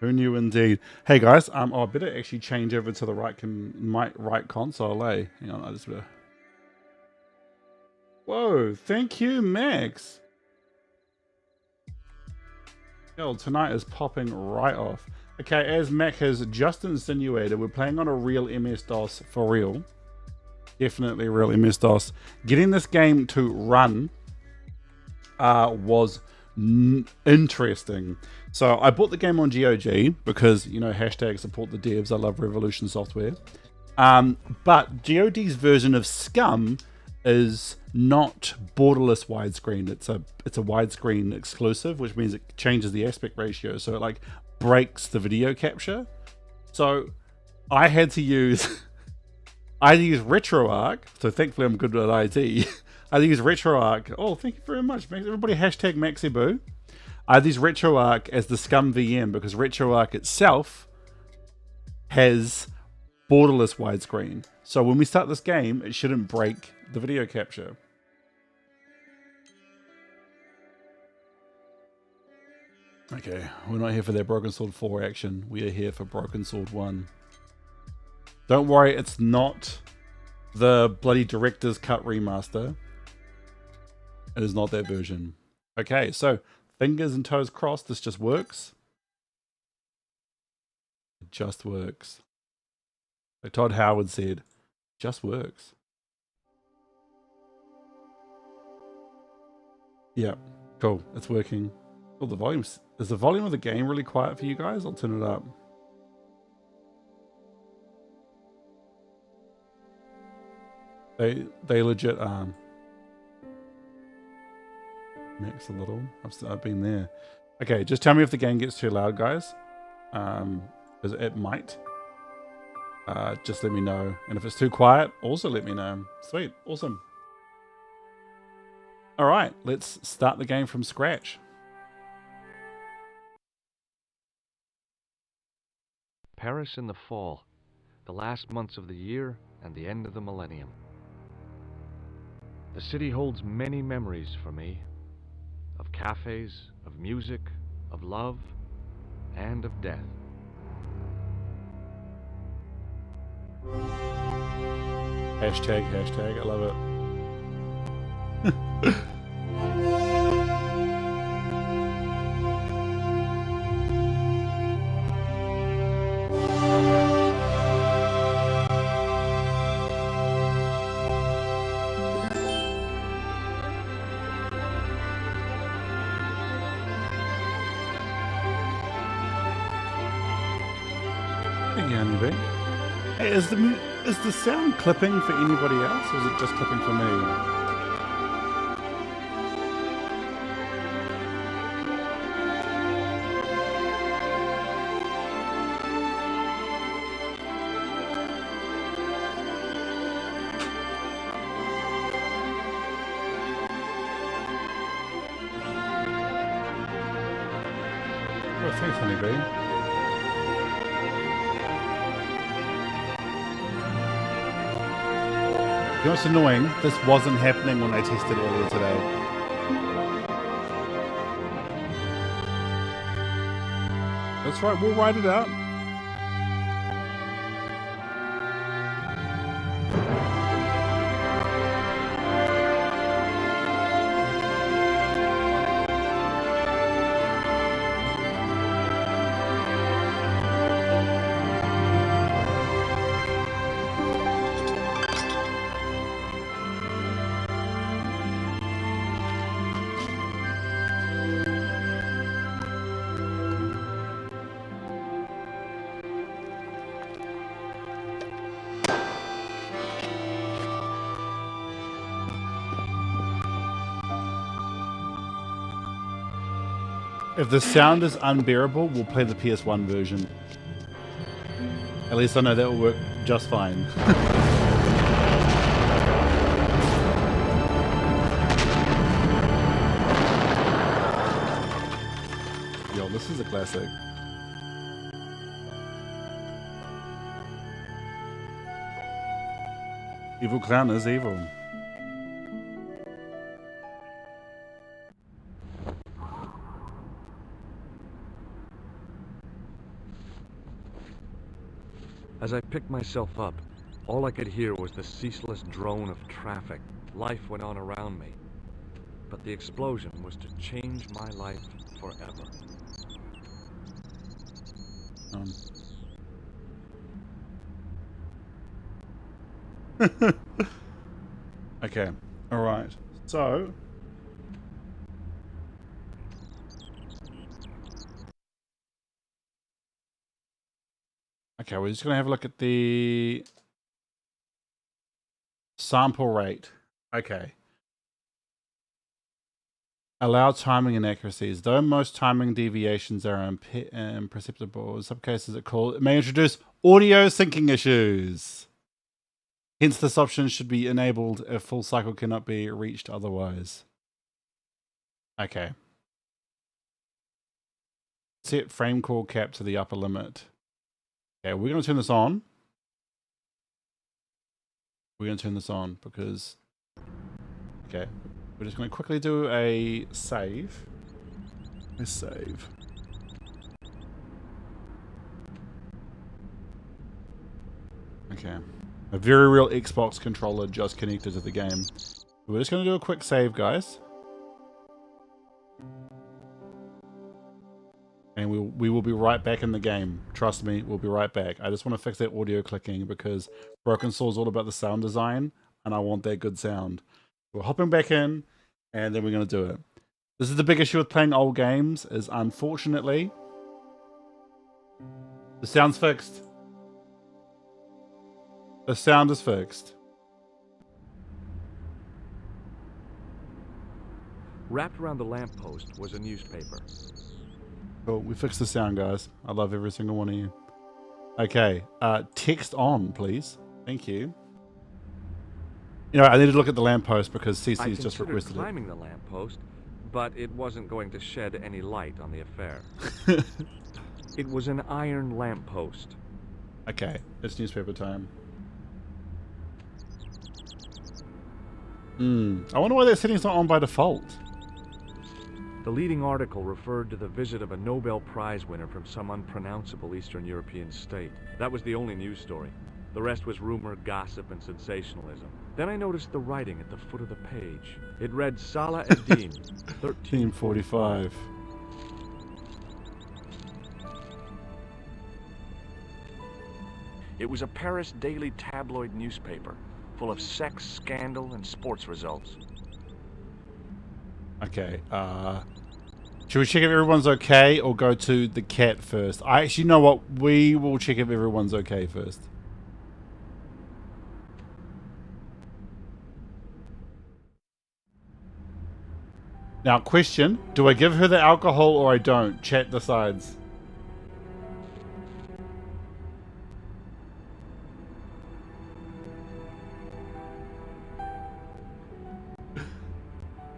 Who knew indeed? Hey guys, I better actually change over to the right console, eh? Hang on, I just better. Whoa, thank you, Max. Yo, tonight is popping right off. Okay, as Mac has just insinuated, we're playing on a real MS-DOS for real. Definitely real MS-DOS. Getting this game to run was interesting. So I bought the game on GOG because, you know, hashtag support the devs. I love Revolution software. But GOG's version of Scum is not borderless widescreen. It's a widescreen exclusive, which means it changes the aspect ratio. So it like breaks the video capture. So I had to use RetroArch. So thankfully I'm good at IT. I use RetroArch. Oh, thank you very much, Max. Everybody hashtag MaxiBoo. I use RetroArch as the Scum VM because RetroArch itself has borderless widescreen. So when we start this game, it shouldn't break the video capture. Okay, we're not here for that Broken Sword 4 action. We are here for Broken Sword 1. Don't worry, it's not the bloody director's cut remaster. It is not that version. Okay, so fingers and toes crossed, this just works. It just works. Like Todd Howard said, just works. Yeah, cool, it's working. Oh, the volume's... Is the volume of the game really quiet for you guys? I'll turn it up. They legit max a little. I've been there. Okay, just tell me if the game gets too loud, guys. Because it might. Just let me know. And if it's too quiet, also let me know. Sweet, awesome. All right, let's start the game from scratch. Paris in the fall, the last months of the year and the end of the millennium. The city holds many memories for me, of cafes, of music, of love, and of death. Hashtag, I love it. Hey, is the sound clipping for anybody else, or is it just clipping for me? Oh, thanks, Honeybee. You know what's annoying? This wasn't happening when I tested earlier today. That's right, we'll write it out. If the sound is unbearable, we'll play the PS1 version. At least I know that will work just fine. Yo, this is a classic. Evil clown is evil. As I picked myself up, all I could hear was the ceaseless drone of traffic. Life went on around me. But the explosion was to change my life forever. Okay, alright. So... Okay, we're just going to have a look at the sample rate. Okay. Allow timing inaccuracies. Though most timing deviations are imperceptible, in some cases it may introduce audio syncing issues. Hence, this option should be enabled if full cycle cannot be reached otherwise. Okay. Set frame call cap to the upper limit. Okay, we're going to turn this on. We're going to turn this on because... Okay. We're just going to quickly do a save. A save. Okay. A very real Xbox controller just connected to the game. We're just going to do a quick save, guys. And we will be right back in the game. Trust me, we'll be right back. I just want to fix that audio clicking because Broken Soul is all about the sound design, and I want that good sound. We're hopping back in, and then we're going to do it. This is the big issue with playing old games, is unfortunately... The sound's fixed. The sound is fixed. Wrapped around the lamppost was a newspaper. Cool, we fixed the sound, guys. I love every single one of you. Okay, text on, please. Thank you. You know, I need to look at the lamppost because CC's just requested it. I considered climbing the lamppost, but it wasn't going to shed any light on the affair. It was an iron lamppost. Okay, it's newspaper time. I wonder why that setting's not on by default. The leading article referred to the visit of a Nobel Prize winner from some unpronounceable Eastern European state. That was the only news story. The rest was rumor, gossip, and sensationalism. Then I noticed the writing at the foot of the page. It read Salah ad-Din, 1345. It was a Paris daily tabloid newspaper, full of sex, scandal, and sports results. Okay, should we check if everyone's okay or go to the cat first? I actually know what, we will check if everyone's okay first. Now, question, do I give her the alcohol or I don't? Chat decides.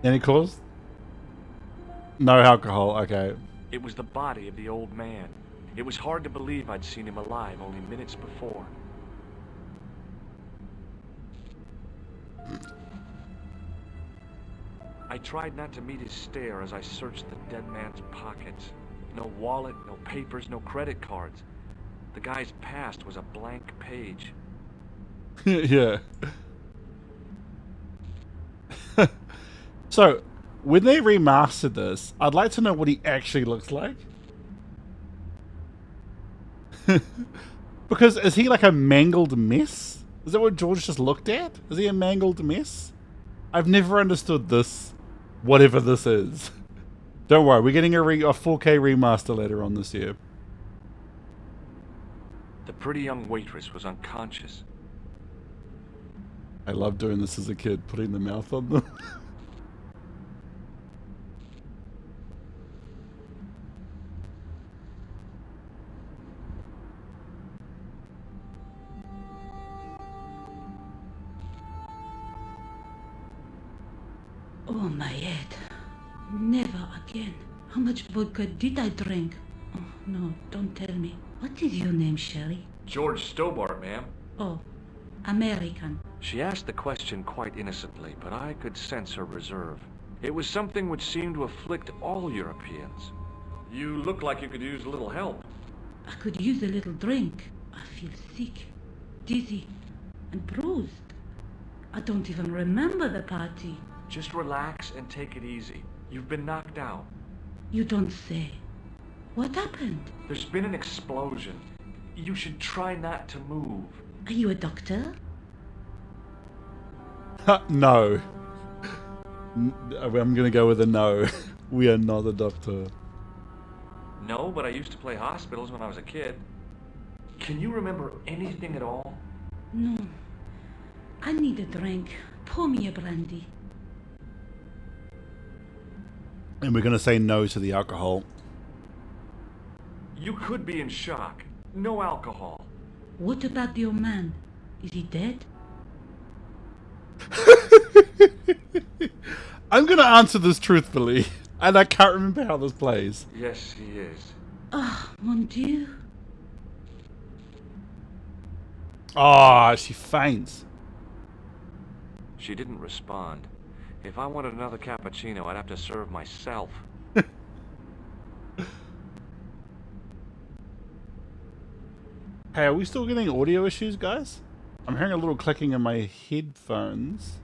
Any cause? No alcohol, okay. It was the body of the old man. It was hard to believe I'd seen him alive only minutes before. I tried not to meet his stare as I searched the dead man's pockets. No wallet, no papers, no credit cards. The guy's past was a blank page. Yeah. So, when they remastered this, I'd like to know what he actually looks like. Because is he like a mangled mess? Is that what George just looked at? Is he a mangled mess? I've never understood this, whatever this is. Don't worry, we're getting a 4K remaster later on this year. The pretty young waitress was unconscious. I loved doing this as a kid, putting the mouth on them. Oh, my head. Never again. How much vodka did I drink? Oh, no, don't tell me. What is your name, Sherry? George Stobart, ma'am. Oh, American. She asked the question quite innocently, but I could sense her reserve. It was something which seemed to afflict all Europeans. You look like you could use a little help. I could use a little drink. I feel sick, dizzy, and bruised. I don't even remember the party. Just relax and take it easy. You've been knocked out. You don't say. What happened? There's been an explosion. You should try not to move. Are you a doctor? No. I'm gonna go with a no. We are not a doctor. No, but I used to play hospitals when I was a kid. Can you remember anything at all? No. I need a drink. Pour me a brandy. And we're gonna say no to the alcohol. You could be in shock. No alcohol. What about your man? Is he dead? I'm gonna answer this truthfully, and I can't remember how this plays. Yes, he is. Ah, mon Dieu. Ah, she faints. She didn't respond. If I wanted another cappuccino, I'd have to serve myself. Hey, are we still getting audio issues, guys? I'm hearing a little clicking in my headphones.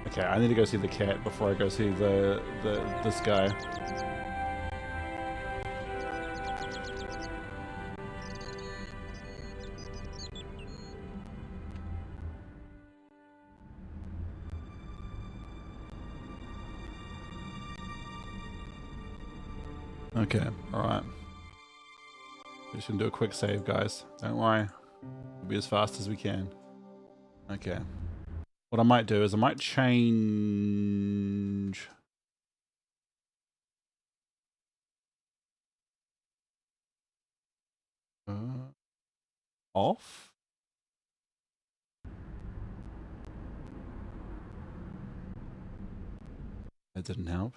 Okay, I need to go see the cat before I go see this guy. Okay, alright. Just gonna do a quick save, guys. Don't worry. We'll be as fast as we can. Okay. What I might do is I might change... off? That didn't help.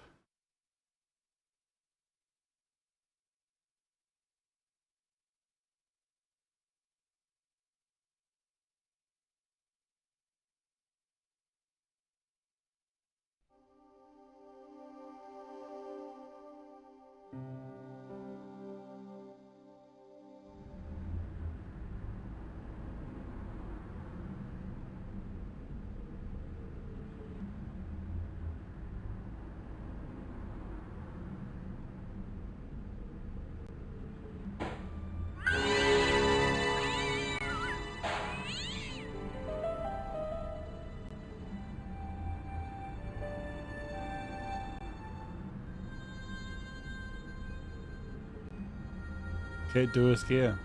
Okay, do a scare.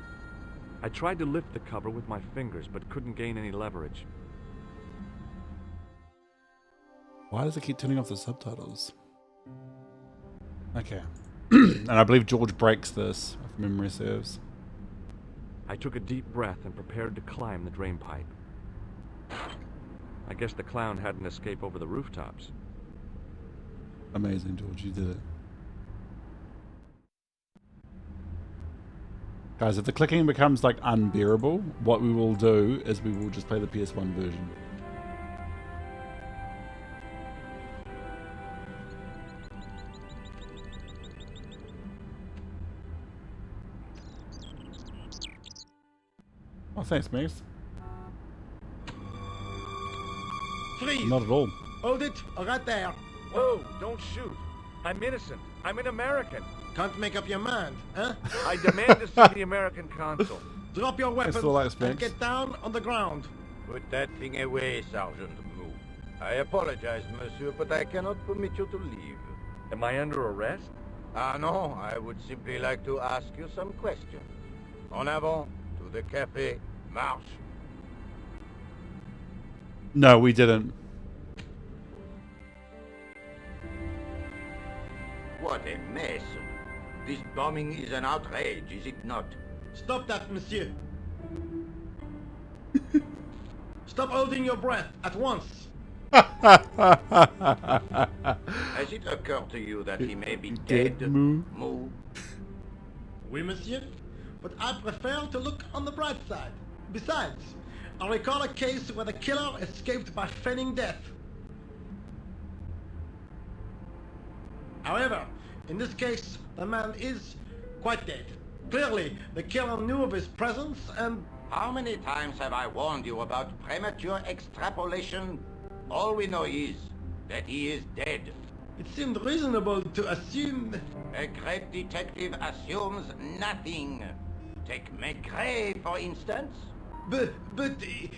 I tried to lift the cover with my fingers, but couldn't gain any leverage. Why does it keep turning off the subtitles? Okay. And I believe George breaks this, if memory serves. I took a deep breath and prepared to climb the drain pipe. I guess the clown had an escape over the rooftops. Amazing, George, you did it. Guys, if the clicking becomes like unbearable, what we will do is we will just play the PS1 version. Oh, thanks, Max. Freeze! Not at all. Hold it, right there. Whoa, don't shoot. I'm innocent. I'm an American. Can't make up your mind, huh? I demand to see the American consul. Drop your weapons Thanks for the lights, and Max. get down on the ground. Put that thing away, Sergeant Mou. I apologize, monsieur, but I cannot permit you to leave. Am I under arrest? Ah, no, I would simply like to ask you some questions. En avant, to the café, marche. No, we didn't. What a mess. This bombing is an outrage, is it not? Stop that, monsieur. Stop holding your breath at once. Has it occurred to you that he may be Dead, dead? Mou. Mou? Oui, monsieur. But I prefer to look on the bright side. Besides, I recall a case where the killer escaped by feigning death. However, in this case, the man is quite dead. Clearly, the killer knew of his presence and... How many times have I warned you about premature extrapolation? All we know is that he is dead. It seemed reasonable to assume... A great detective assumes nothing. Take Maigret, for instance. But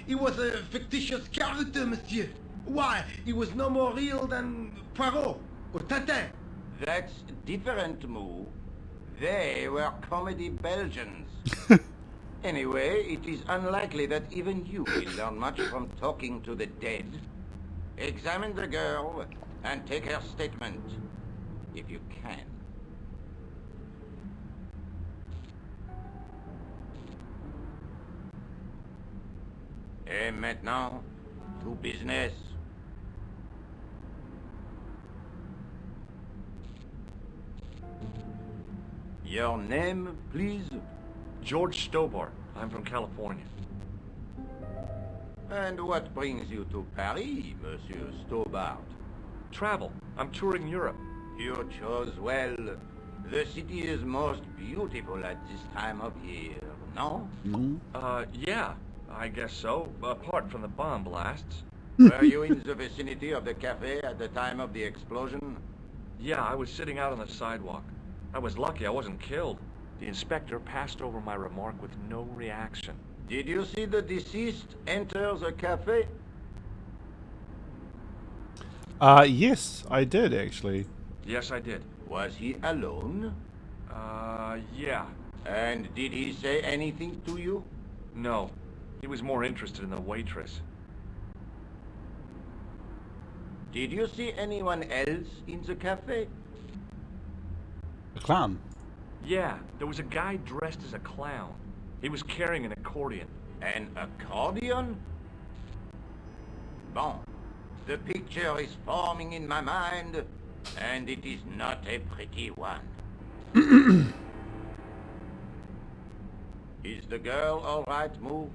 he was a fictitious character, monsieur. Why, he was no more real than Poirot or Tintin. That's different, Moo. They were comedy Belgians. Anyway, it is unlikely that even you will learn much from talking to the dead. Examine the girl and take her statement, if you can. Et maintenant, to business. Your name, please? George Stobart. I'm from California. And what brings you to Paris, Monsieur Stobart? Travel. I'm touring Europe. You chose well. The city is most beautiful at this time of year, no? No. Yeah, I guess so, apart from the bomb blasts. Were you in the vicinity of the cafe at the time of the explosion? Yeah, I was sitting out on the sidewalk. I was lucky I wasn't killed. The inspector passed over my remark with no reaction. Did you see the deceased enter the cafe? Yes, I did actually. Yes, I did. Was he alone? Yeah. And did he say anything to you? No. He was more interested in the waitress. Did you see anyone else in the cafe? A clown. Yeah, there was a guy dressed as a clown. He was carrying an accordion. An accordion? Bon. The picture is forming in my mind, and it is not a pretty one. Is the girl all right, Moo?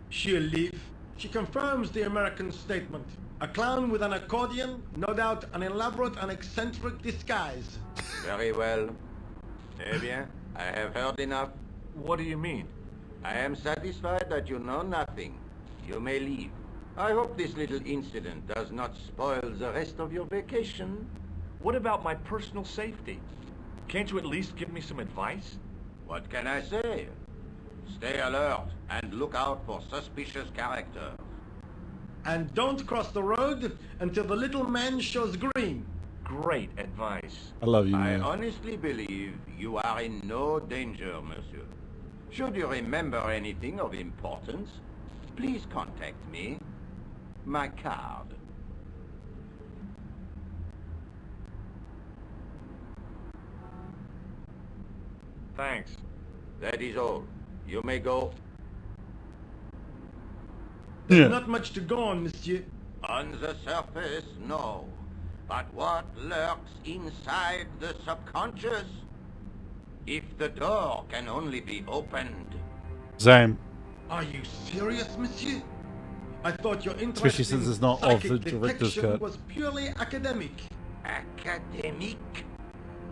She'll leave. She confirms the American statement. A clown with an accordion, no doubt an elaborate and eccentric disguise. Very well. Eh bien, I have heard enough. What do you mean? I am satisfied that you know nothing. You may leave. I hope this little incident does not spoil the rest of your vacation. What about my personal safety? Can't you at least give me some advice? What can I say? Stay alert and look out for suspicious characters. And don't cross the road until the little man shows green. Great advice. I love you, I man. honestly believe you are in no danger, monsieur. Should you remember anything of importance, please contact me. My card. Thanks. That is all. You may go. There's Yeah. not much to go on, monsieur. On the surface, no. But what lurks inside the subconscious? If the door can only be opened. Same. Are you serious, monsieur? I thought your interest Especially since in it's not of psychic the director's detection cut. was purely academic. Academic?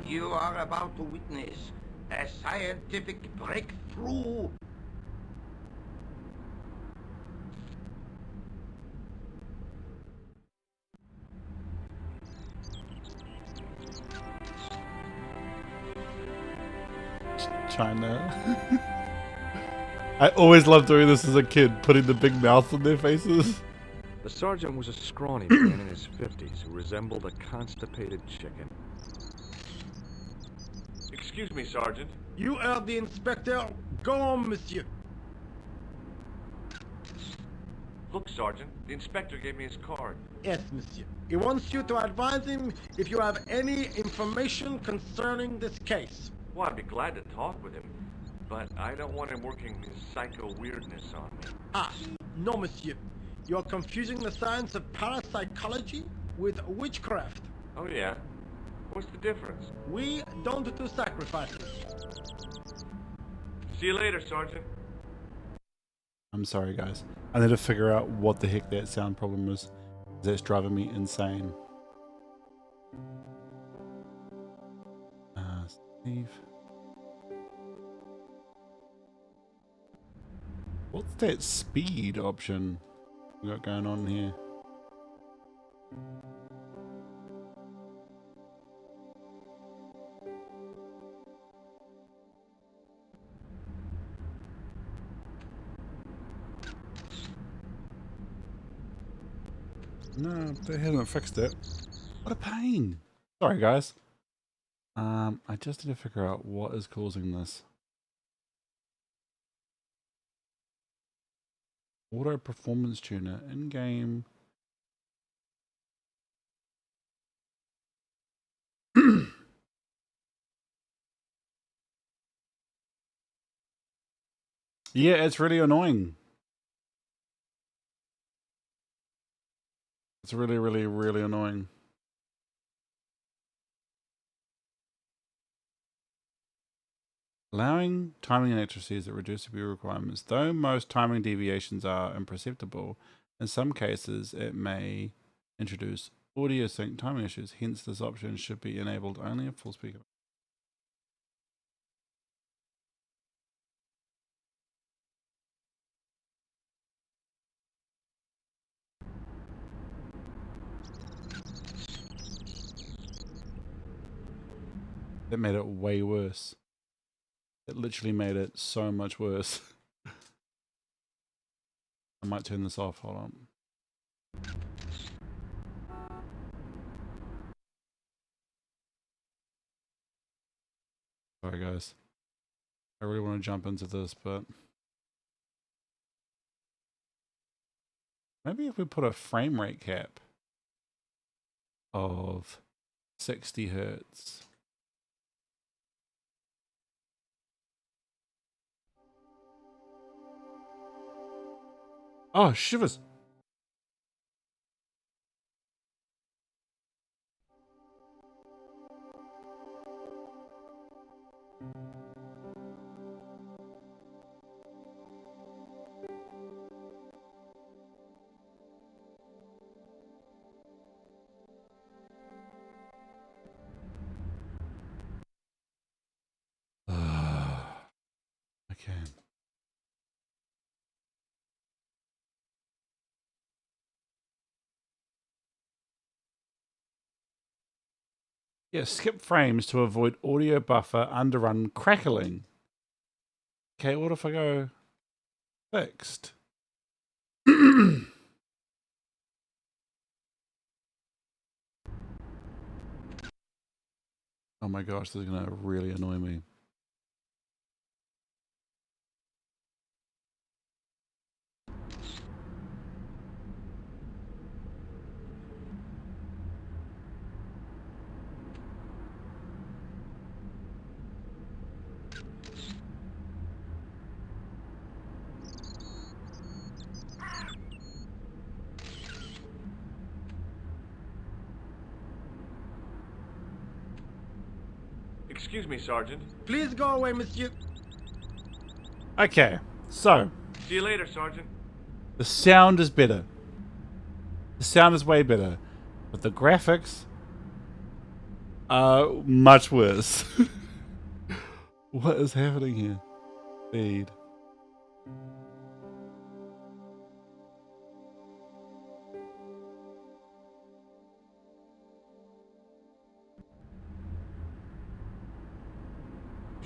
You are about to witness a scientific breakthrough. China. I always loved doing this as a kid, putting the big mouths on their faces. The sergeant was a scrawny man in his 50s who resembled a constipated chicken. Excuse me, Sergeant. You heard the inspector. Go on, monsieur. Look, Sergeant, the inspector gave me his card. Yes, monsieur. He wants you to advise him if you have any information concerning this case. Well, I'd be glad to talk with him, but I don't want him working his psycho weirdness on me. Ah, no, monsieur. You are confusing the science of parapsychology with witchcraft. Oh, yeah? What's the difference? We don't do sacrifices. See you later, Sergeant. I'm sorry, guys. I need to figure out what the heck that sound problem is. That's driving me insane. Steve. What's that speed option we got going on here? No, they haven't fixed it. What a pain. Sorry, guys. I just need to figure out what is causing this. Auto performance tuner in game. Yeah, it's really annoying. It's really, really, really annoying. Allowing timing inaccuracies that reduce CPU requirements. Though most timing deviations are imperceptible, in some cases it may introduce audio sync timing issues. Hence, this option should be enabled only if full speaker. That made it way worse. It literally made it so much worse. I might turn this off. Hold on. Sorry, guys. I really want to jump into this, but maybe if we put a frame rate cap of 60 hertz. Oh, shivers. Okay. Yeah, skip frames to avoid audio buffer underrun crackling. Okay, what if I go fixed? Oh my gosh, this is going to really annoy me. Excuse me, Sergeant. Please go away, monsieur. Okay, so See you later, Sergeant. the sound is better. The sound is way better. But the graphics are much worse. What is happening here? Speed.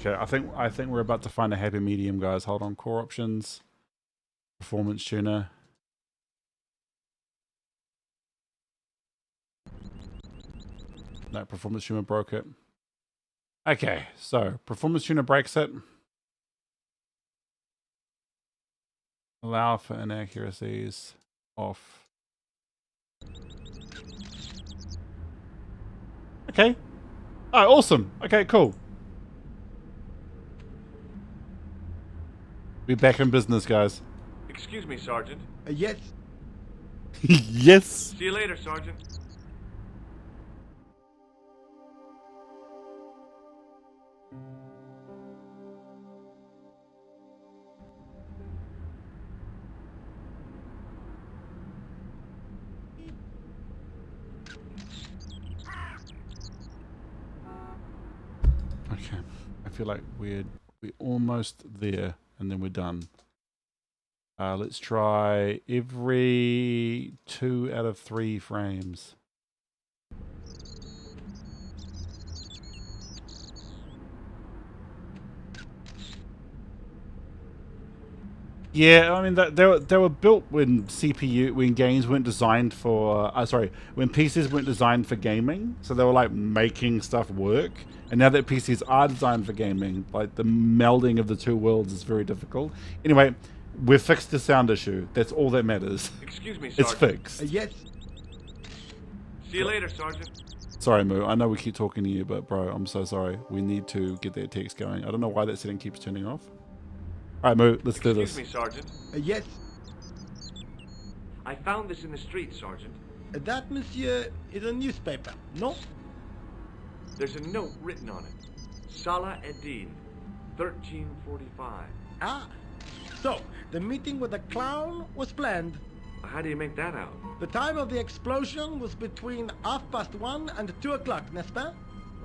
Okay, I think we're about to find a happy medium, guys. Hold on. Core options. Performance tuner. No, performance tuner broke it. Okay, so performance tuner breaks it. Allow for inaccuracies. Off. Okay. Oh, awesome. Okay, cool. We're back in business, guys. Excuse me, Sergeant. Yes. Yes. See you later, Sergeant. Okay. I feel like we're almost there, and then we're done. Let's try every 2 out of 3 frames. Yeah, I mean they were built when games weren't designed for when PCs weren't designed for gaming, so they were like making stuff work. And now that PCs are designed for gaming, like the melding of the two worlds is very difficult. Anyway, we've fixed the sound issue. That's all that matters. Excuse me, Sergeant. It's fixed. Yes. See you later, Sergeant. Sorry, Moo. I know we keep talking to you, but bro, I'm so sorry. We need to get that text going. I don't know why that setting keeps turning off. All right, Moo, let's do this. Excuse me, Sergeant. Yes. I found this in the street, Sergeant. That, monsieur, is a newspaper, no? There's a note written on it. Salah Eddin, 1345. Ah. So, the meeting with the clown was planned. How do you make that out? The time of the explosion was between 1:30 and 2 o'clock, n'est-ce pas?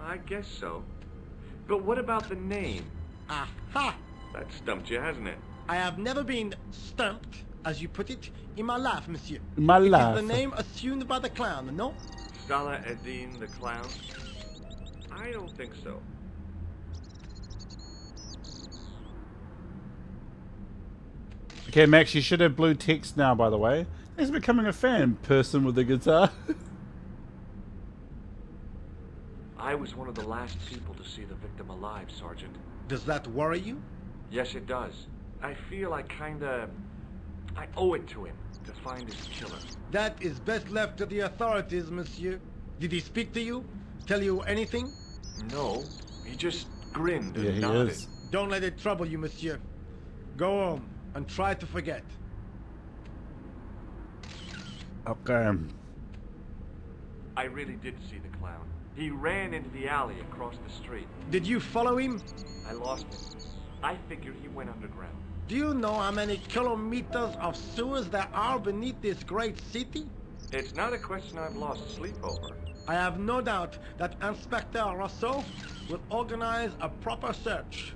I guess so. But what about the name? Aha! That stumped you, hasn't it? I have never been stumped, as you put it, in my life, monsieur. My It life. is the name assumed by the clown, no? Salah Eddin the clown? I don't think so. Okay, Max, you should have blue text now, by the way. He's becoming a fan, person with the guitar. I was one of the last people to see the victim alive, Sergeant. Does that worry you? Yes, it does. I feel I owe it to him to find his killer. That is best left to the authorities, monsieur. Did he speak to you? Tell you anything? No, he just grinned Yeah, and he nodded. is. Don't let it trouble you, monsieur. Go home and try to forget. Okay. I really did see the clown. He ran into the alley across the street. Did you follow him? I lost him. I figured he went underground. Do you know how many kilometers of sewers there are beneath this great city? It's not a question I've lost sleep over. I have no doubt that Inspector Rousseau will organize a proper search.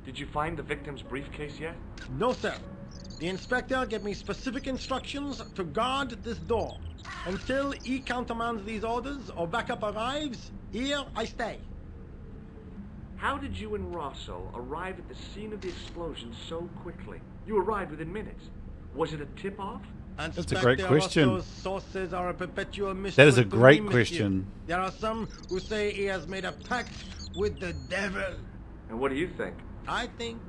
Did you find the victim's briefcase yet? No, sir. The inspector gave me specific instructions to guard this door. Until he countermands these orders or backup arrives, here I stay. How did you and Rosso arrive at the scene of the explosion so quickly? You arrived within minutes. Was it a tip-off? That's a great question. Rousseau's sources are a perpetual mystery. That is a to great me, question. monsieur. There are some who say he has made a pact with the devil. And what do you think? I think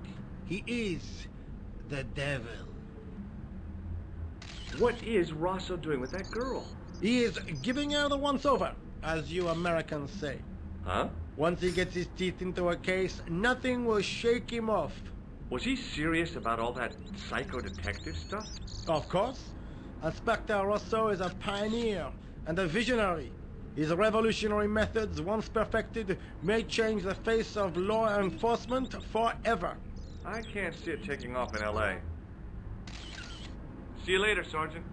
he is the devil. What is Rosso doing with that girl? He is giving her the once-over, as you Americans say. Huh? Once he gets his teeth into a case, nothing will shake him off. Was he serious about all that psycho-detective stuff? Of course. Inspector Rousseau is a pioneer and a visionary. His revolutionary methods, once perfected, may change the face of law enforcement forever. I can't see it taking off in L.A. See you later, Sergeant.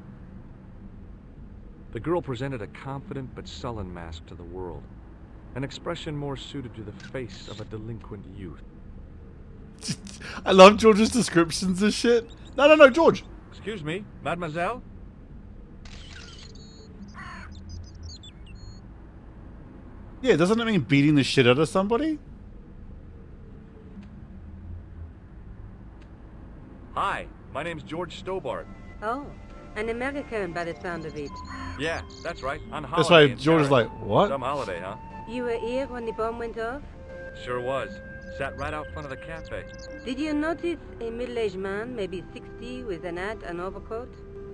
The girl presented a confident but sullen mask to the world. An expression more suited to the face of a delinquent youth. I love George's descriptions of shit. No, George. Excuse me, mademoiselle? Yeah, doesn't it mean beating the shit out of somebody? Hi, my name's George Stobart. Oh, an American by the sound of it. Yeah, that's right, on holiday. That's why in George is Paris. like, what? Some holiday, huh? You were here when the bomb went off? Sure was. Sat right out front of the cafe. Did you notice a middle-aged man, maybe 60, with an hat and overcoat?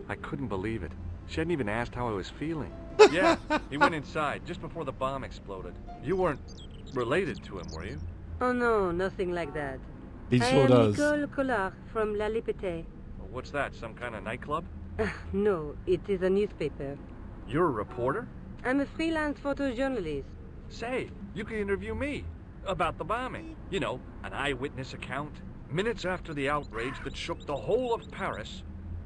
I couldn't believe it. She hadn't even asked how I was feeling. Yeah, he went inside just before the bomb exploded. You weren't related to him, were you? Oh no, nothing like that. He I sure am does. Nicole Collard from La Liberté. What's that, some kind of nightclub? No, it is a newspaper. You're a reporter? I'm a freelance photojournalist. Say, you can interview me about the bombing. You know, an eyewitness account. Minutes after the outrage that shook the whole of Paris.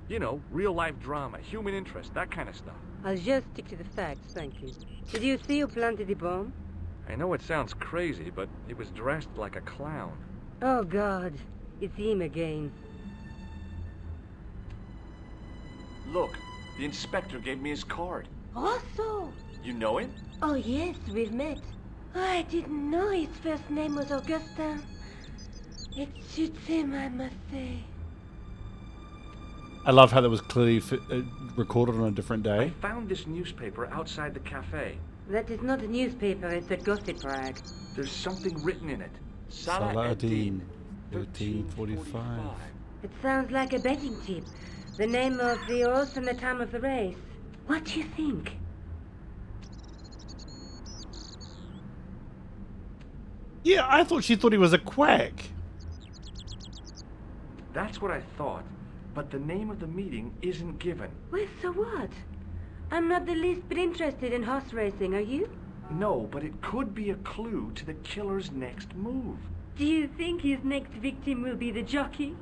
You know, real-life drama, human interest, that kind of stuff. I'll just stick to the facts, thank you. Did you see who planted the bomb? I know it sounds crazy, but he was dressed like a clown. Oh God, it's him again. Look, the inspector gave me his card. Rosso! You know him? Oh yes, we've met. Oh, I didn't know his first name was Augustin. It suits him, I must say. I love how that was clearly recorded on a different I day. found this newspaper outside the cafe. That is not a newspaper, it's a gossip rag. There's something written in it. Saladin, 1345. It sounds like a betting tip. The name of the horse and the time of the race. What do you think? Yeah, I thought she thought he was a quack. That's what I thought. But the name of the meeting isn't given. Well, so what? I'm not the least bit interested in horse racing, are you? No, but it could be a clue to the killer's next move. Do you think his next victim will be the jockey?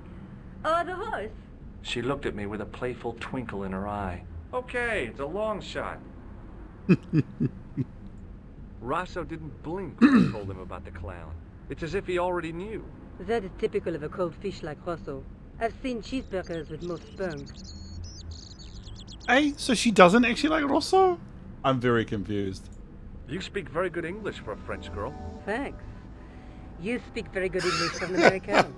Or the horse? She looked at me with a playful twinkle in her eye. Okay, it's a long shot. Rosso didn't blink when I told him about the clown. It's as if he already knew. That is typical of a cold fish like Rosso. I've seen cheeseburgers with more spunk. Hey, so she doesn't actually like Rosso? I'm very confused. You speak very good English for a French girl. Thanks. You speak very good English for an American.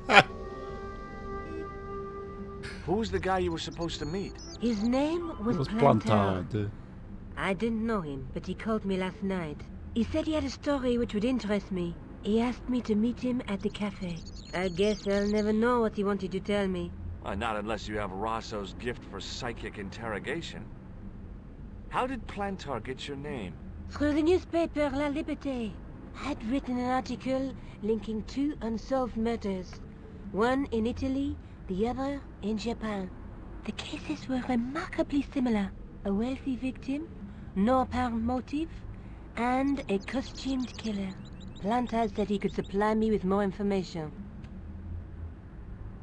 Who's the guy you were supposed to meet? His name It was was Plantar. Plantard. I didn't know him, but he called me last night. He said he had a story which would interest me. He asked me to meet him at the cafe. I guess I'll never know what he wanted to tell me. Not unless you have Rosso's gift for psychic interrogation. How did Plantar get your name? Through the newspaper La Liberté. I'd written an article linking two unsolved murders. One in Italy, the other in Japan. The cases were remarkably similar. A wealthy victim, no apparent motive, and a costumed killer. Plantar said he could supply me with more information.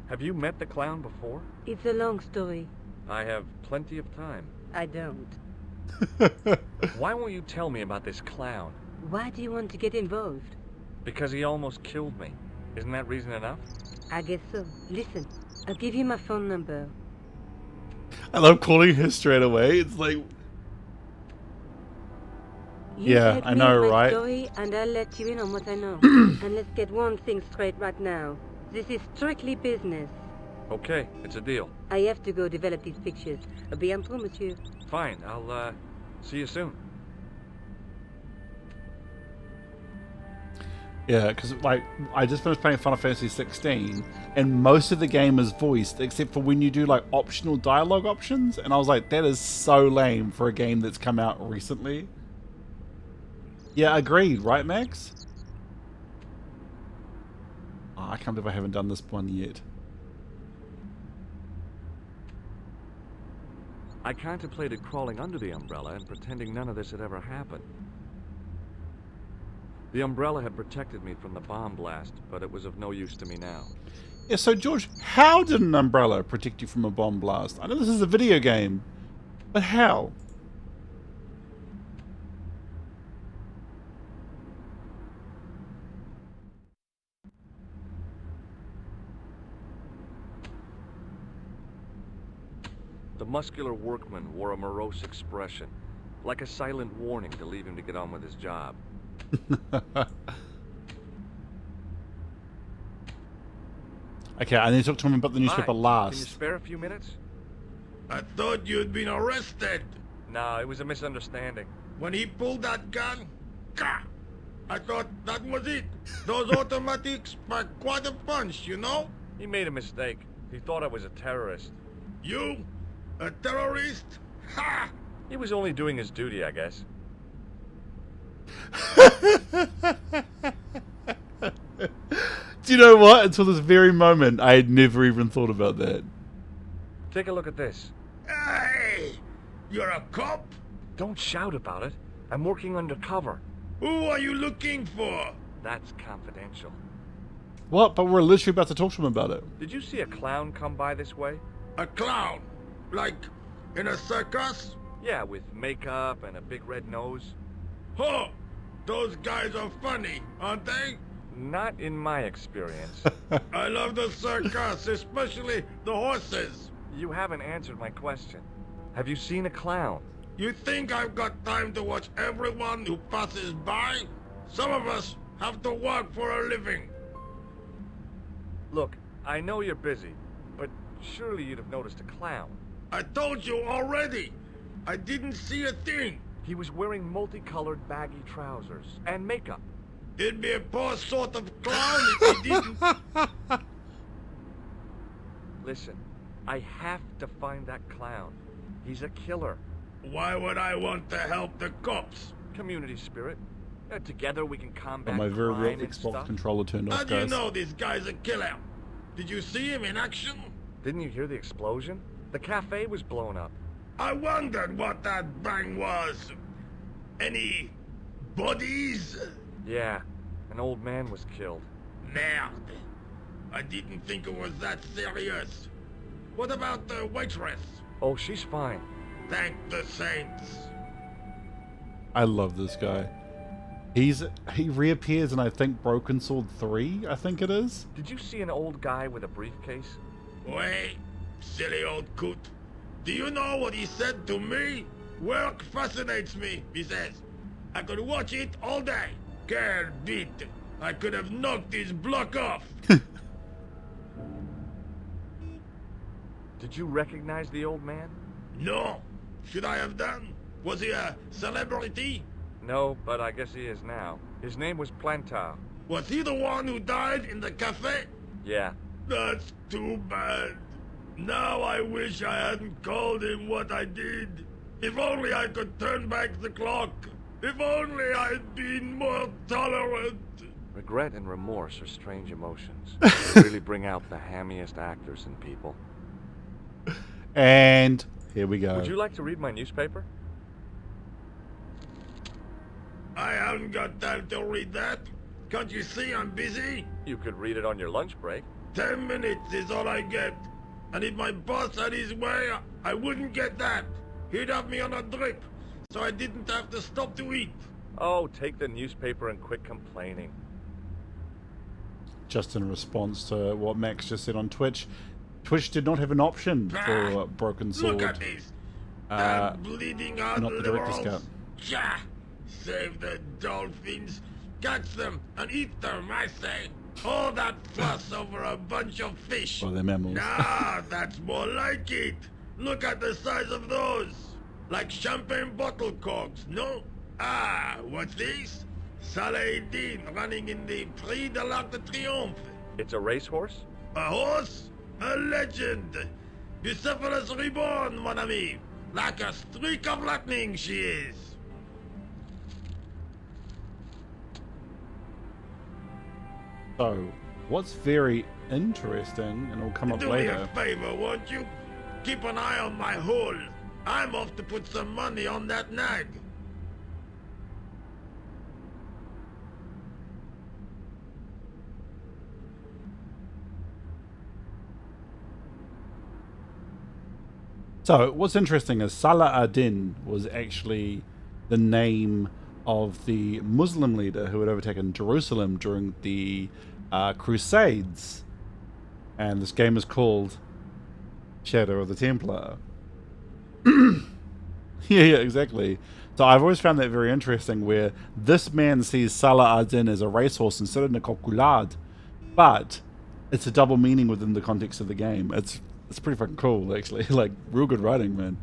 Have you met the clown before? It's a long story. I have plenty of time. I don't. Why won't you tell me about this clown? Why do you want to get involved? Because he almost killed me. Isn't that reason enough? I guess so. Listen, I'll give you my phone number. I love calling her straight away. It's like, You Yeah, help I me know, with my right? story, and I'll let you in on what I know. And let's get one thing straight right now. This is strictly business. Okay, it's a deal. I have to go develop these pictures. À bientôt, monsieur. Fine, I'll, see you soon. yeah, because like I just finished playing Final Fantasy 16, and most of the game is voiced except for when you do like optional dialogue options, and I was like, that is so lame for a game that's come out recently. Yeah, agreed, right, Max? Oh, I can't believe I haven't done this one yet. I contemplated crawling under the umbrella and pretending none of this had ever happened. The umbrella had protected me from the bomb blast, but it was of no use to me now. Yeah, so George, how did an umbrella protect you from a bomb blast? I know this is a video game, but how? The muscular workman wore a morose expression, like a silent warning to leave him to get on with his job. Okay, I need to talk to him about the newspaper Hi, Can you last. spare a few minutes? I thought you'd been arrested. No, it was a misunderstanding. When he pulled that gun, gah! I thought that was it. Those automatics pack quite a punch, you know? He made a mistake. He thought I was a terrorist. You? A terrorist? Ha! He was only doing his duty, I guess. Do you know what? Until this very moment, I had never even thought about that. Take a look at this. Hey! You're a cop? Don't shout about it. I'm working undercover. Who are you looking for? That's confidential. What? But we're literally about to talk to him about it. Did you see a clown come by this way? A clown? Like in a circus? Yeah, with makeup and a big red nose. Huh! Those guys are funny, aren't they? Not in my experience. I love the circus, especially the horses. You haven't answered my question. Have you seen a clown? You think I've got time to watch everyone who passes by? Some of us have to work for a living. Look, I know you're busy, but surely you'd have noticed a clown. I told you already. I didn't see a thing. He was wearing multicolored baggy trousers and makeup. He'd be a poor sort of clown if he didn't. Listen, I have to find that clown. He's a killer. Why would I want to help the cops? Community spirit. Together we can combat My very real crime and Xbox stuff. controller turned off, How do you guys. know this guy's a killer? Did you see him in action? Didn't you hear the explosion? The cafe was blown up. I wondered what that bang was. Any bodies? Yeah, an old man was killed. Merde. I didn't think it was that serious. What about the waitress? Oh, she's fine. Thank the saints. I love this guy. He reappears in, I think, Broken Sword 3, I think it is. Did you see an old guy with a briefcase? Wait, silly old coot. Do you know what he said to me? Work fascinates me, he says. I could watch it all day. Quel bit. I could have knocked his block off. Did you recognize the old man? No. Should I have done? Was he a celebrity? No, but I guess he is now. His name was Plantar. Was he the one who died in the cafe? Yeah. That's too bad. Now I wish I hadn't called him what I did. If only I could turn back the clock. If only I'd been more tolerant. Regret and remorse are strange emotions. They really bring out the hammiest actors in people. And here we go. Would you like to read my newspaper? I haven't got time to read that. Can't you see I'm busy? You could read it on your lunch break. 10 minutes is all I get. And if my boss had his way, I wouldn't get that. He'd have me on a drip, so I didn't have to stop to eat. Oh, take the newspaper and quit complaining. Just in response to what Max just said on Twitch, Twitch did not have an option for Broken Sword. Look at this. I'm bleeding out not the director's liberals. cut. Tja, save the dolphins. Catch them and eat them, I say. All that fuss over a bunch of fish. Well, they're mammals. Nah, that's more like it. Look at the size of those. Like champagne bottle corks, no? Ah, what's this? Saladin running in the Prix de l'Arc de Triomphe. It's a racehorse? A horse? A legend. Bucephalus reborn, mon ami. Like a streak of lightning she is. So, what's very interesting, and it'll come up Do me later. a favor, won't you? Keep an eye on my hole. I'm off to put some money on that nag. So, what's interesting is Salah ad-Din was actually the name of the Muslim leader who had overtaken Jerusalem during the Crusades. And this game is called Shadow of the Templar. yeah, exactly. So I've always found that very interesting, where this man sees Salah ad-Din as a racehorse instead of Nicoculade, but it's a double meaning within the context of the game. It's pretty fucking cool, actually. Like, real good writing, man.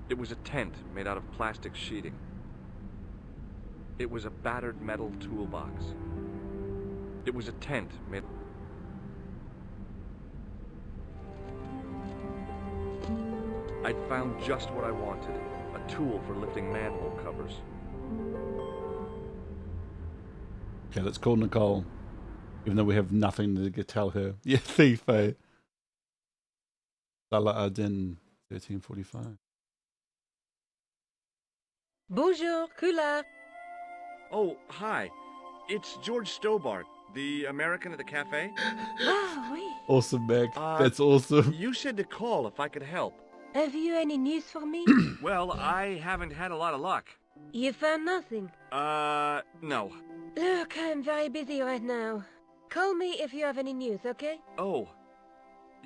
It was a tent made out of plastic sheeting. It was a battered metal toolbox. It was a tent made... I'd found just what I wanted. A tool for lifting manhole covers. Okay, let's call Nicole. Even though we have nothing to tell her. Yeah, thief, eh? Salah ad-Din, 1345. Bonjour, Kula. Oh, hi. It's George Stobart, the American at the cafe. Ah, oui. Awesome, Mac. That's awesome. You said to call if I could help. Have you any news for me? Well, I haven't had a lot of luck. You found nothing. No. Look, I'm very busy right now. Call me if you have any news, okay? Oh.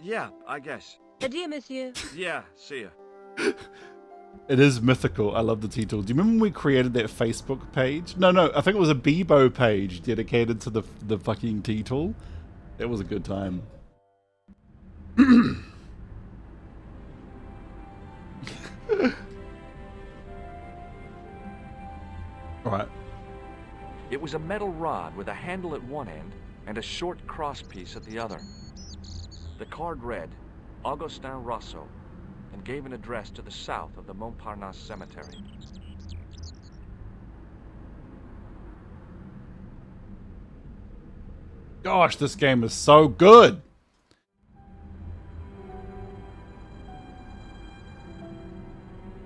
Yeah, I guess. Adieu, monsieur. Yeah, see ya. It is mythical. I love the title. Do you remember when we created that Facebook page? No, I think it was a Bebo page dedicated to the fucking title. It was a good time. Alright. It was a metal rod with a handle at one end and a short crosspiece at the other. The card read, Augustin Rosso, and gave an address to the south of the Montparnasse Cemetery. Gosh, this game is so good!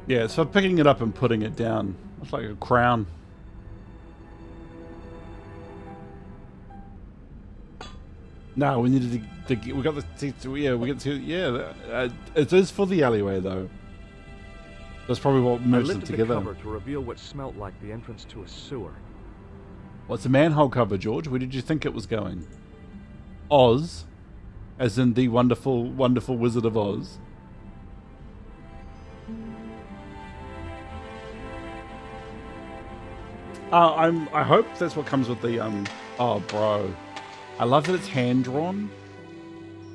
Yeah, it's for picking it up and putting it down. It's like a crown. No, we needed to get, we got the, yeah, we get to, yeah, it is for the alleyway though. That's probably what merged it together. I lifted the cover to reveal what smelt like the entrance to a sewer. What's a manhole cover, George? Where did you think it was going? Oz? As in the wonderful, wonderful Wizard of Oz? I hope that's what comes with the, oh bro. I love that it's hand-drawn.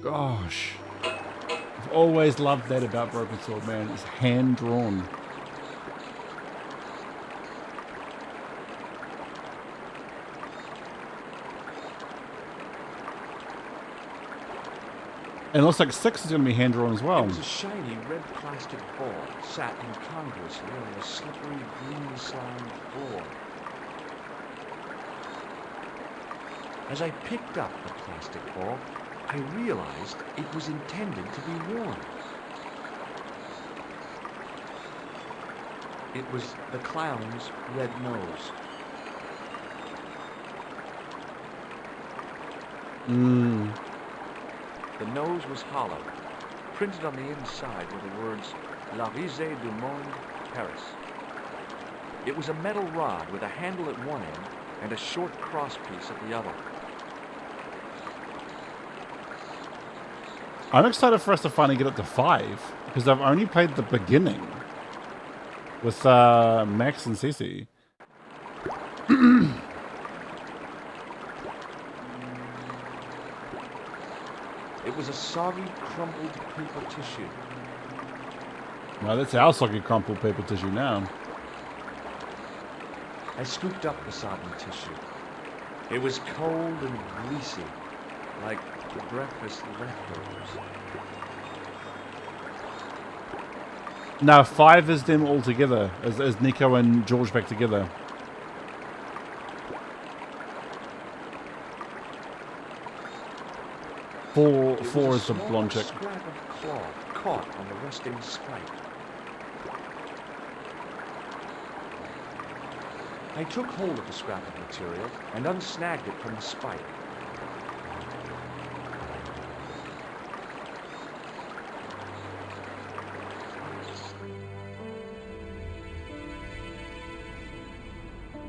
Gosh. I've always loved that about Broken Sword, man. It's hand-drawn. And it looks like 6 is going to be hand-drawn as well. It was a shiny red plastic ball sat incongruously on a slippery green slime floor. As I picked up the plastic ball, I realized it was intended to be worn. It was the clown's red nose. The nose was hollow. Printed on the inside were the words, La Risée du Monde, Paris. It was a metal rod with a handle at one end and a short crosspiece at the other. I'm excited for us to finally get up to 5, because I've only played the beginning with Max and Cece. It was a soggy, crumpled paper tissue. Well, that's our soggy, crumpled paper tissue now. I scooped up the sodden tissue. It was cold and greasy, like the breakfast leftovers. Now 5 is them all together, as Nico and George back together. Four is the blonde chick. Scrap of cloth caught on the rusting spike. I took hold of the scrap of material and unsnagged it from the spike.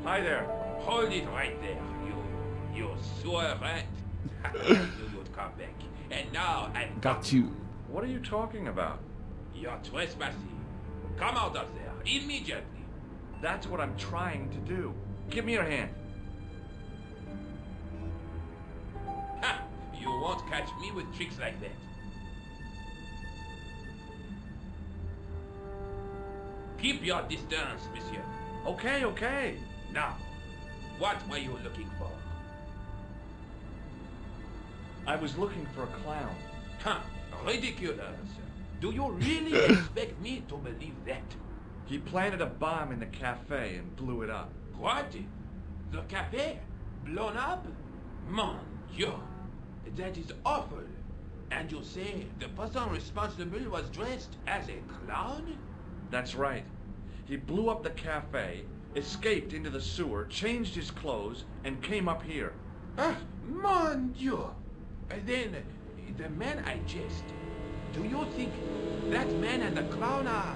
Hi there. Hold it right there, you sewer rat. I knew you'd come back. And now I've Got you. What are you talking about? You're trespassing. Come out of there immediately. That's what I'm trying to do. Give me your hand. Ha! You won't catch me with tricks like that. Keep your distance, monsieur. Okay, okay. Now, what were you looking for? I was looking for a clown. Huh, ridiculous. Do you really expect me to believe that? He planted a bomb in the cafe and blew it up. What? The cafe? Blown up? Mon Dieu, that is awful. And you say the person responsible was dressed as a clown? That's right. He blew up the cafe, escaped into the sewer, changed his clothes, and came up here. Ah, mon Dieu. Then, the man I chased, do you think that man and the clown are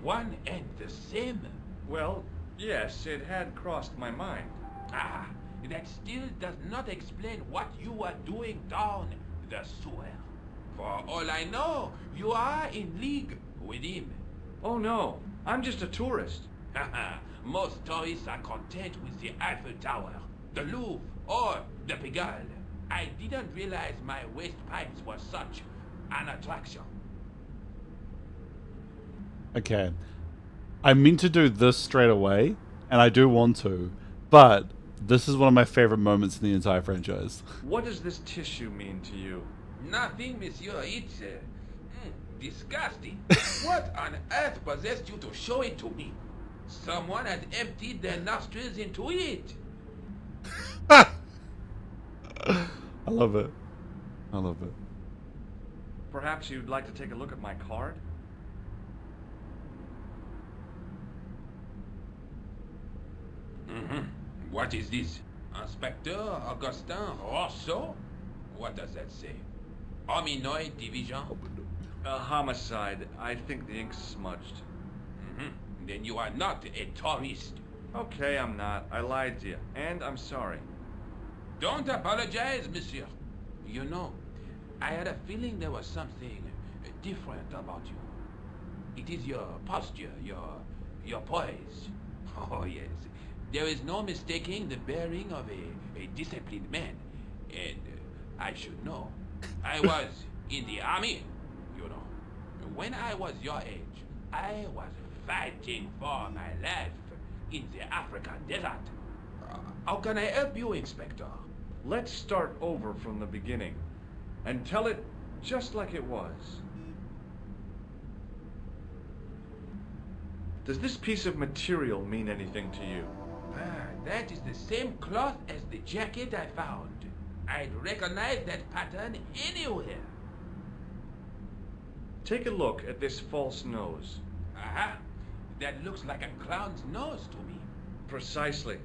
one and the same? Well, yes, it had crossed my mind. Ah, that still does not explain what you were doing down the sewer. For all I know, you are in league with him. Oh no, I'm just a tourist. Haha, most tourists are content with the Eiffel Tower, the Louvre, or the Pigalle. I didn't realize my waste pipes were such an attraction. Okay. I mean to do this straight away, and I do want to, but this is one of my favorite moments in the entire franchise. What does this tissue mean to you? Nothing, monsieur. It's disgusting. What on earth possessed you to show it to me? Someone had emptied their nostrils into it. I love it. I love it. Perhaps you'd like to take a look at my card? What is this? Inspector Augustin Rousseau? What does that say? Hominoid Division? A homicide. I think the ink's smudged. Then you are not a tourist. Okay, I'm not. I lied to you. And I'm sorry. Don't apologize, monsieur. You know, I had a feeling there was something different about you. It is your posture, your poise. Oh, yes. There is no mistaking the bearing of a disciplined man. And I should know. I was in the army, you know. When I was your age, I was fighting for my life in the African desert. How can I help you, Inspector? Let's start over from the beginning and tell it just like it was. Does this piece of material mean anything to you? That is the same cloth as the jacket I found. I'd recognize that pattern anywhere. Take a look at this false nose. Aha! That looks like a clown's nose to me. Precisely.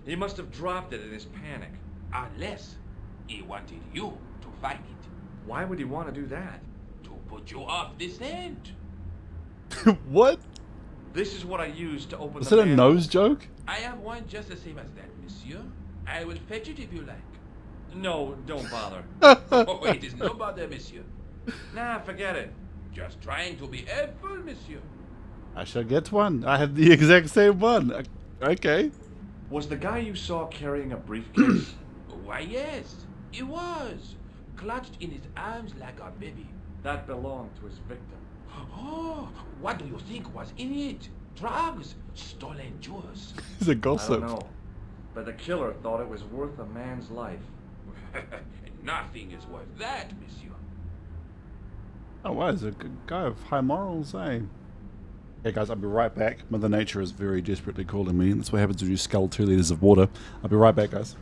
He must have dropped it in his panic. Unless he wanted you to find it. Why would he want to do that? To put you off the scent. What? This is what I used to open Was the it a manhole. nose joke? I have one just the same as that, monsieur. I will fetch it if you like. No, don't bother. Oh, it is no bother, monsieur. Nah, forget it. Just trying to be helpful, monsieur. I shall get one. I have the exact same one. Okay. Was the guy you saw carrying a briefcase? Why, yes, he was. Clutched in his arms like a baby. That belonged to his victim. Oh, what do you think was in it? Drugs? Stolen jewels? He's a I gossip. don't know. But the killer thought it was worth a man's life. Nothing is worth that, monsieur. Oh, wow, he's a good guy of high morals, eh? Hey guys, I'll be right back. Mother Nature is very desperately calling me. That's what happens when you scull 2 liters of water. I'll be right back, guys.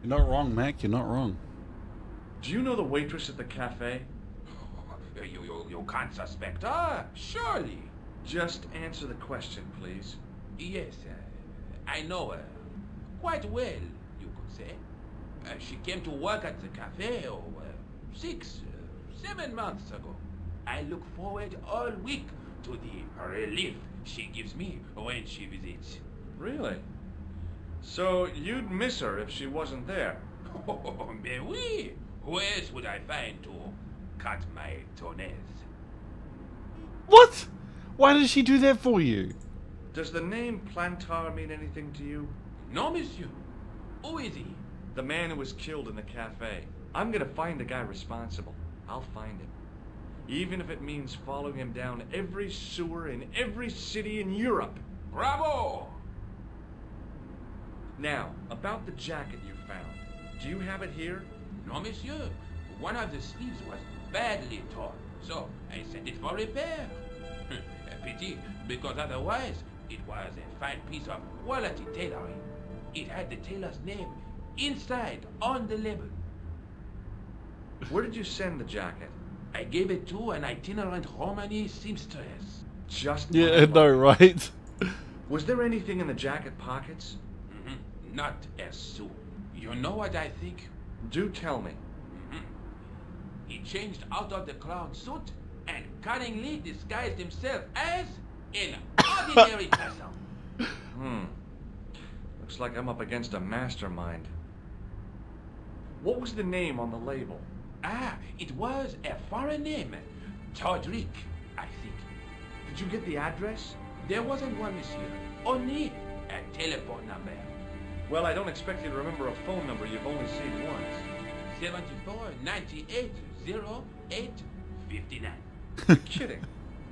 You're not wrong, Mac. You're not wrong. Do you know the waitress at the cafe? You can't suspect her, surely. Just answer the question, please. Yes, I know her. Quite well, you could say. She came to work at the cafe 6, 7 months ago. I look forward all week to the relief she gives me when she visits. Really? So you'd miss her if she wasn't there? Oh, mais oui. Who else would I find to cut my toenails? What? Why did she do that for you? Does the name Plantar mean anything to you? No, monsieur. Who is he? The man who was killed in the cafe. I'm gonna find the guy responsible. I'll find him. Even if it means following him down every sewer in every city in Europe. Bravo! Now, about the jacket you found. Do you have it here? No, monsieur. One of the sleeves was badly torn, so I sent it for repair. A pity, because otherwise it was a fine piece of quality tailoring. It had the tailor's name inside on the label. Where did you send the jacket? I gave it to an itinerant Romani seamstress. Just Yeah, my no, luck. right? Was there anything in the jacket pockets? Not as soon. You know what I think? Do tell me. He changed out of the clown suit and cunningly disguised himself as an ordinary person. Looks like I'm up against a mastermind. What was the name on the label? Ah, it was a foreign name. Todrick, I think. Did you get the address? There wasn't one, monsieur. Only a telephone number. Well, I don't expect you to remember a phone number you've only seen once. 74 98 08 59. You're kidding.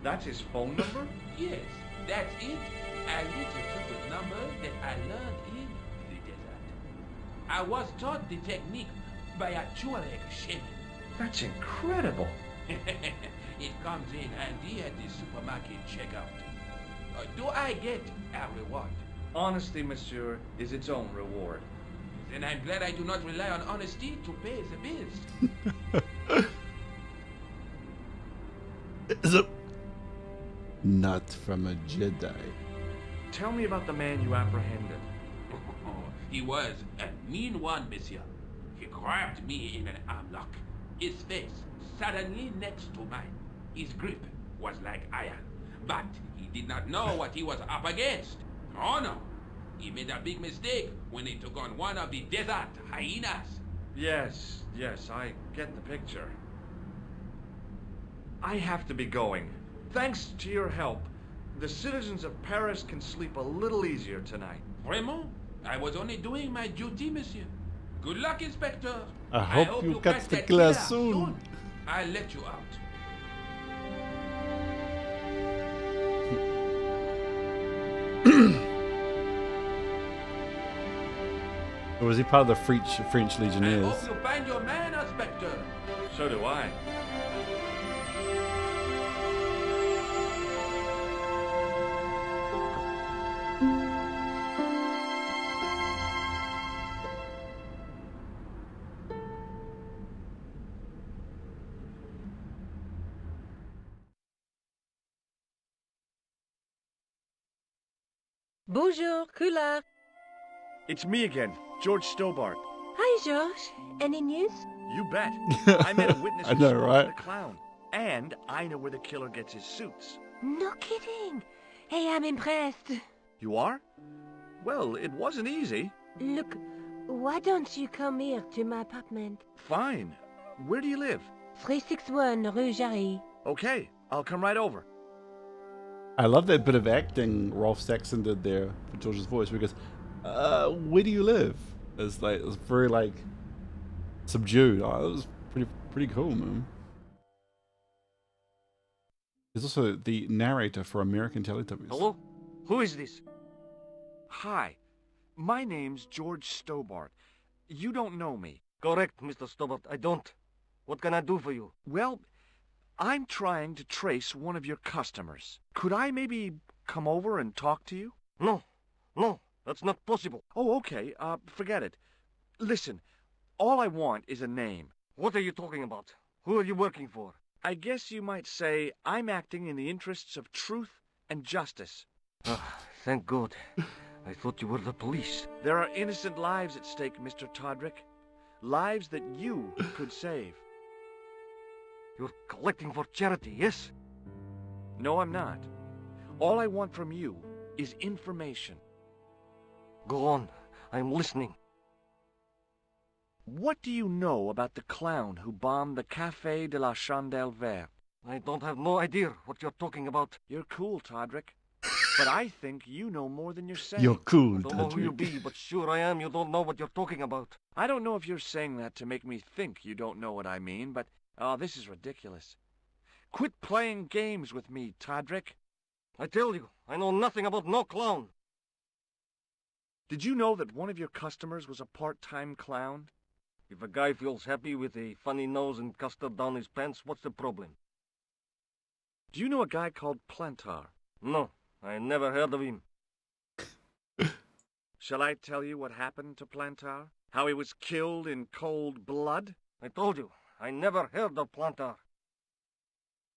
That's his phone number? Yes, that's it. A little secret number that I learned in the desert. I was taught the technique by a Tuareg shaman. That's incredible. It comes in handy at the supermarket checkout. Do I get a reward? Honesty, monsieur, is its own reward. Then I'm glad I do not rely on honesty to pay the bills. Is it not from a Jedi? Tell me about the man you apprehended. He was a mean one, monsieur. He grabbed me in an armlock. His face suddenly next to mine. His grip was like iron. But he did not know what he was up against. Oh no. He made a big mistake when he took on one of the desert hyenas. Yes, I get the picture. I have to be going. Thanks to your help, the citizens of Paris can sleep a little easier tonight. Vraiment? I was only doing my duty, monsieur. Good luck, Inspector. I hope you catch the that killer killer soon. I'll let you out. Or was he part of the French I Legionnaires? hope you find your man, Inspector. So do I. Bonjour, Coulard. It's me again, George Stobart. Hi, George. Any news? You bet. I met a witness I who know, spoke to right? the clown. And I know where the killer gets his suits. No kidding. Hey, I'm impressed. You are? Well, it wasn't easy. Look, why don't you come here to my apartment? Fine. Where do you live? 361 Rue Jarry. Okay, I'll come right over. I love that bit of acting Rolf Saxon did there for George's voice because, where do you live? It's very like subdued. Oh, it was pretty cool, man. He's also the narrator for American Teletubbies. Hello? Who is this? Hi, my name's George Stobart. You don't know me. Correct, Mr. Stobart. I don't. What can I do for you? Well, I'm trying to trace one of your customers. Could I maybe come over and talk to you? No, that's not possible. Oh, okay. Forget it. Listen, all I want is a name. What are you talking about? Who are you working for? I guess you might say I'm acting in the interests of truth and justice. Thank God. I thought you were the police. There are innocent lives at stake, Mr. Todrick. Lives that you could save. You're collecting for charity, yes? No, I'm not. All I want from you is information. Go on. I'm listening. What do you know about the clown who bombed the Café de la Chandelle Verte? I don't have no idea what you're talking about. You're cool, Todrick. But I think you know more than you're saying. You're cool, I don't know who you Todrick. be, but sure I am. You don't know what you're talking about. I don't know if you're saying that to make me think you don't know what I mean, but... Oh, this is ridiculous. Quit playing games with me, Todrick. I tell you, I know nothing about no clown. Did you know that one of your customers was a part-time clown? If a guy feels happy with a funny nose and custard down his pants, what's the problem? Do you know a guy called Plantar? No, I never heard of him. Shall I tell you what happened to Plantar? How he was killed in cold blood? I told you, I never heard of Plantar.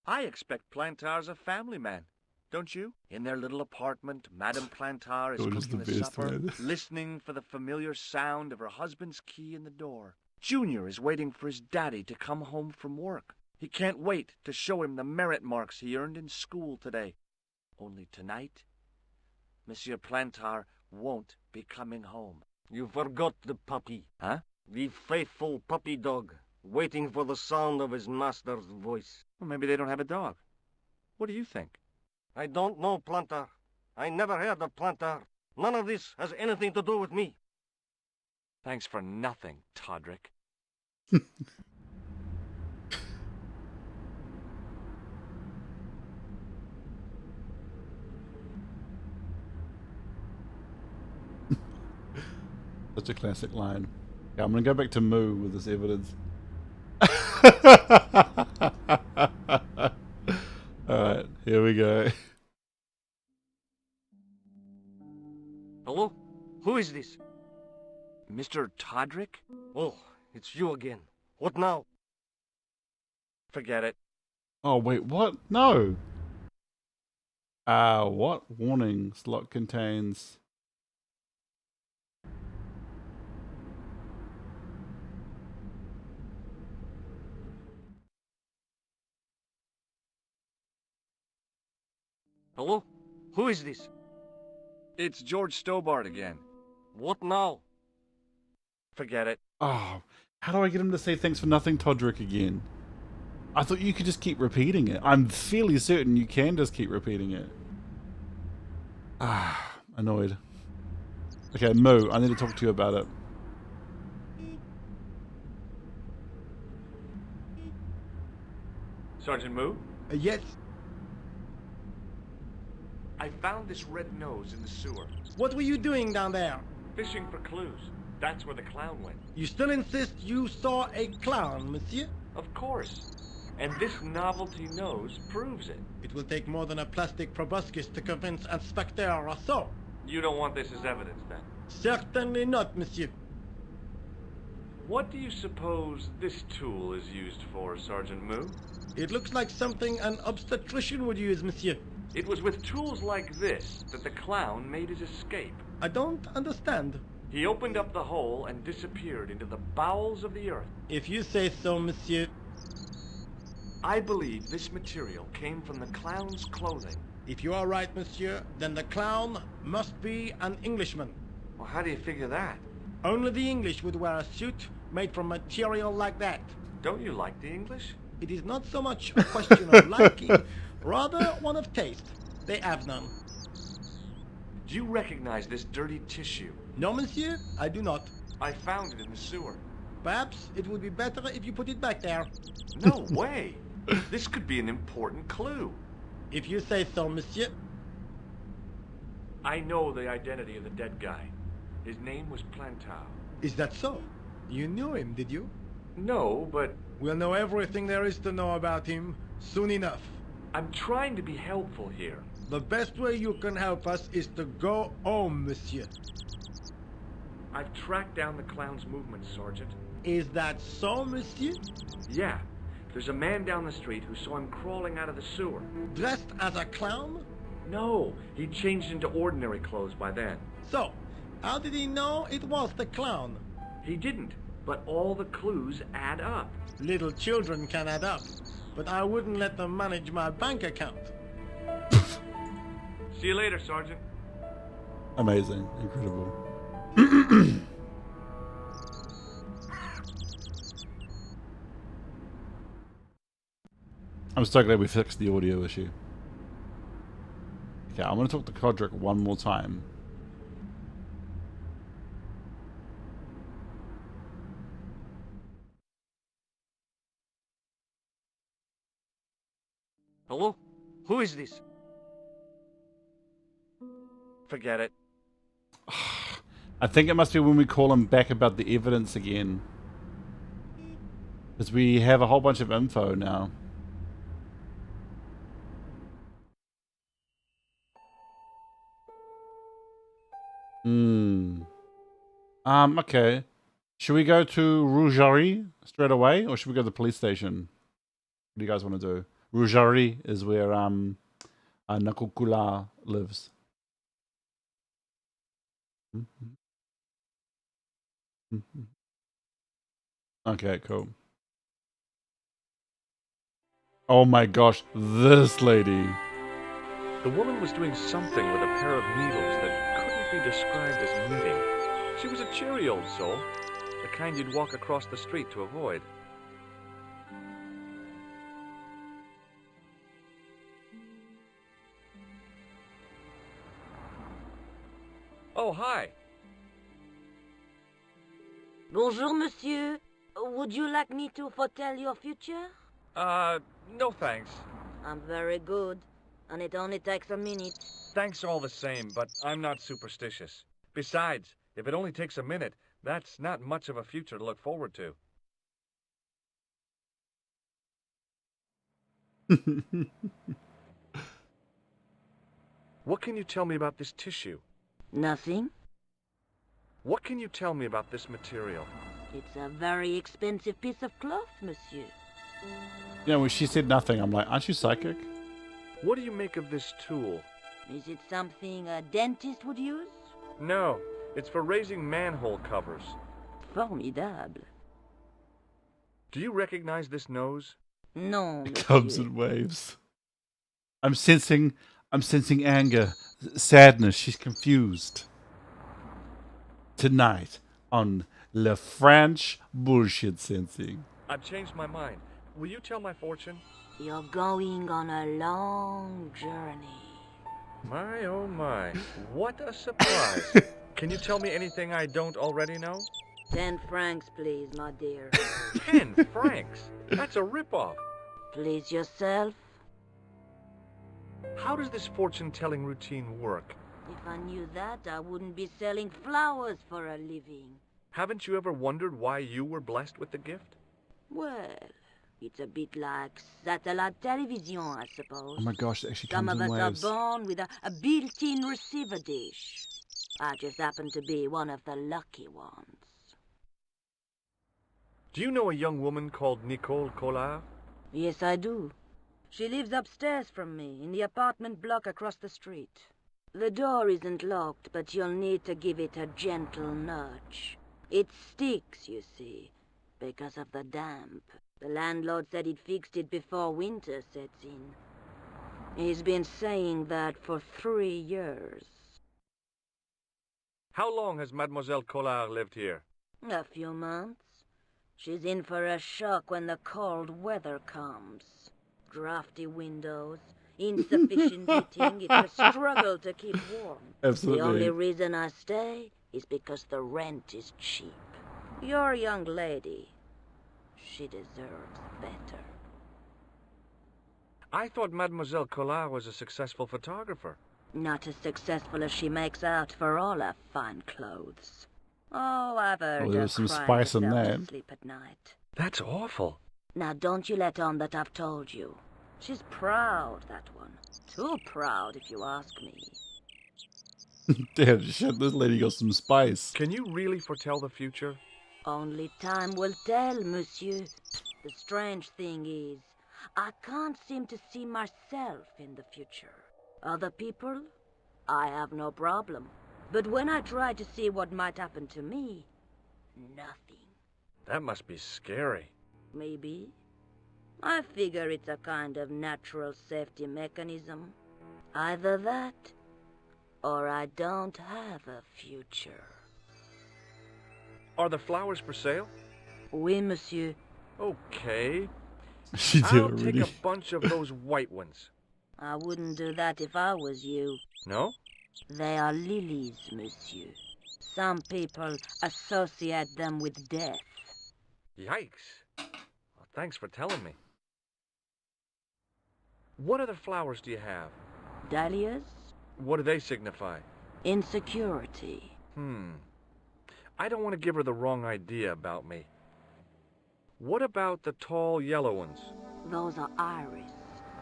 I expect Plantar's a family man. Don't you? In their little apartment, Madame Plantar is You're just cooking the the best, supper, man. listening for the familiar sound of her husband's key in the door. Junior is waiting for his daddy to come home from work. He can't wait to show him the merit marks he earned in school today. Only tonight, Monsieur Plantar won't be coming home. You forgot the puppy. Huh? The faithful puppy dog, waiting for the sound of his master's voice. Well, maybe they don't have a dog. What do you think? I don't know Plantar. I never heard of Plantar. None of this has anything to do with me. Thanks for nothing, Todrick. Such a classic line. Yeah, I'm gonna go back to Moo with this evidence. Alright, here we go. Hello? Who is this? Mr. Todrick? Oh, it's you again. What now? Forget it. Oh wait, what? No! What? Warning, slot contains... Hello? Who is this? It's George Stobart again. What now? Forget it. Oh, how do I get him to say thanks for nothing, Todrick, again? I thought you could just keep repeating it. I'm fairly certain you can just keep repeating it. Annoyed. Okay, Moo, I need to talk to you about it. Sergeant Moo? Yes. I found this red nose in the sewer. What were you doing down there? Fishing for clues. That's where the clown went. You still insist you saw a clown, monsieur? Of course. And this novelty nose proves it. It will take more than a plastic proboscis to convince Inspector Rousseau. You don't want this as evidence, then? Certainly not, monsieur. What do you suppose this tool is used for, Sergeant Moo? It looks like something an obstetrician would use, monsieur. It was with tools like this that the clown made his escape. I don't understand. He opened up the hole and disappeared into the bowels of the earth. If you say so, monsieur. I believe this material came from the clown's clothing. If you are right, monsieur, then the clown must be an Englishman. Well, how do you figure that? Only the English would wear a suit made from material like that. Don't you like the English? It is not so much a question of liking, rather one of taste. They have none. Do you recognize this dirty tissue? No, monsieur, I do not. I found it in the sewer. Perhaps it would be better if you put it back there. No way! This could be an important clue. If you say so, monsieur. I know the identity of the dead guy. His name was Plantar. Is that so? You knew him, did you? No, but We'll know everything there is to know about him soon enough. I'm trying to be helpful here. The best way you can help us is to go home, monsieur. I've tracked down the clown's movements, Sergeant. Is that so, monsieur? Yeah, there's a man down the street who saw him crawling out of the sewer. Dressed as a clown? No, he changed into ordinary clothes by then. So, how did he know it was the clown? He didn't, but all the clues add up. Little children can add up, but I wouldn't let them manage my bank account. See you later, Sergeant. Amazing. Incredible. I'm so glad we fixed the audio issue. Okay, I'm going to talk to Codric one more time. Hello? Who is this? Forget it. I think it must be when we call him back about the evidence again. Because we have a whole bunch of info now. Okay. Should we go to Rougerie straight away, or should we go to the police station? What do you guys want to do? Rougerie is where Nakukula lives. Okay, cool. Oh my gosh, this lady. The woman was doing something with a pair of needles that couldn't be described as knitting. She was a cheery old soul, the kind you'd walk across the street to avoid. Oh, hi. Bonjour, monsieur. Would you like me to foretell your future? No thanks. I'm very good, and it only takes a minute. Thanks all the same, but I'm not superstitious. Besides, if it only takes a minute, that's not much of a future to look forward to. What can you tell me about this tissue? Nothing. What can you tell me about this material? It's a very expensive piece of cloth, monsieur. Yeah, when she said nothing, I'm like, aren't you psychic? What do you make of this tool? Is it something a dentist would use? No, it's for raising manhole covers. Formidable. Do you recognize this nose? No, It monsieur. comes in waves. I'm sensing anger, sadness. She's confused. Tonight on Le French Bullshit Sensing. I've changed my mind. Will you tell my fortune? You're going on a long journey. My oh my, what a surprise. Can you tell me anything I don't already know? 10 francs, please, my dear. 10 francs? That's a ripoff. Please yourself. How does this fortune-telling routine work? If I knew that, I wouldn't be selling flowers for a living. Haven't you ever wondered why you were blessed with the gift? Well, it's a bit like satellite television, I suppose. Oh my gosh, it actually Some comes of in us waves. are born with a built-in receiver dish. I just happen to be one of the lucky ones. Do you know a young woman called Nicole Collard? Yes, I do. She lives upstairs from me, in the apartment block across the street. The door isn't locked, but you'll need to give it a gentle nudge. It sticks, you see, because of the damp. The landlord said he'd fixed it before winter sets in. He's been saying that for 3 years. How long has Mademoiselle Collard lived here? A few months. She's in for a shock when the cold weather comes. Drafty windows, insufficient heating, it's a struggle to keep warm. Absolutely. The only reason I stay is because the rent is cheap. You're a young lady. She deserves better. I thought Mademoiselle Collard was a successful photographer. Not as successful as she makes out for all her fine clothes. Oh, I've heard Oh, her there was some cry spice in herself that. to sleep at night. That's awful. Now don't you let on that I've told you. She's proud, that one. Too proud, if you ask me. Damn, shit, this lady got some spice. Can you really foretell the future? Only time will tell, monsieur. The strange thing is, I can't seem to see myself in the future. Other people, I have no problem. But when I try to see what might happen to me, nothing. That must be scary. Maybe. I figure it's a kind of natural safety mechanism. Either that, or I don't have a future. Are the flowers for sale? Oui, monsieur. Okay. She did I'll already. take a bunch of those white ones. I wouldn't do that if I was you. No? They are lilies, monsieur. Some people associate them with death. Yikes. Well, thanks for telling me. What other flowers do you have? Dahlias? What do they signify? Insecurity. I don't want to give her the wrong idea about me. What about the tall yellow ones? Those are iris,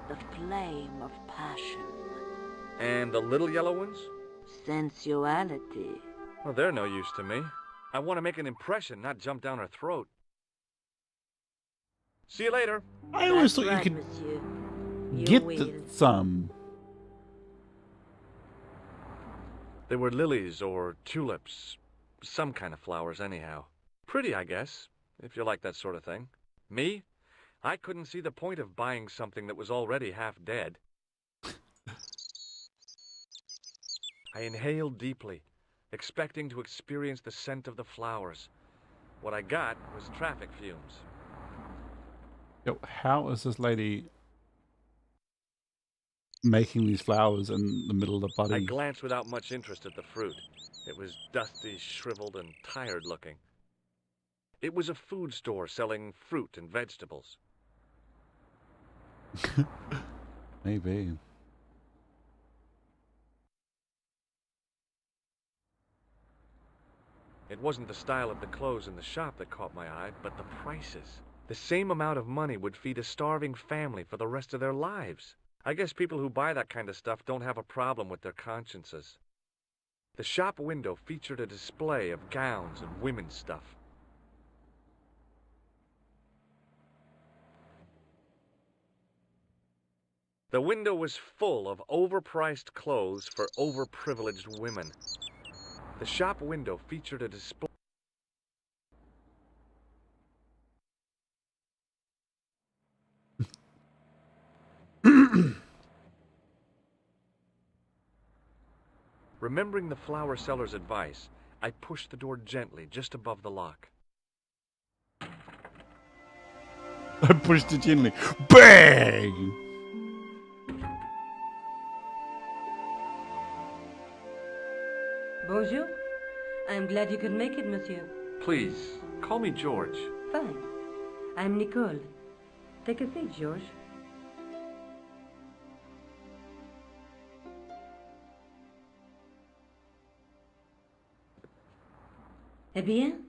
the flame of passion. And the little yellow ones? Sensuality. Well, they're no use to me. I want to make an impression, not jump down her throat. See you later. I always That's thought right, you could monsieur. You get will. some. They were lilies or tulips. Some kind of flowers, anyhow. Pretty, I guess, if you like that sort of thing. Me? I couldn't see the point of buying something that was already half dead. I inhaled deeply, expecting to experience the scent of the flowers. What I got was traffic fumes. Yo, how is this lady making these flowers in the middle of the I buddy? glanced without much interest at the fruit. It was dusty, shriveled, and tired looking. It was a food store selling fruit and vegetables. Maybe. It wasn't the style of the clothes in the shop that caught my eye, but the prices. The same amount of money would feed a starving family for the rest of their lives. I guess people who buy that kind of stuff don't have a problem with their consciences. The shop window featured a display of gowns and women's stuff. The window was full of overpriced clothes for overprivileged women. The shop window featured a display. Remembering the flower seller's advice, I pushed the door gently just above the lock. I pushed it gently. Bang! Bonjour. I'm glad you could make it, monsieur. Please, call me George. Fine. I'm Nicole. Take a seat, George. Eh bien?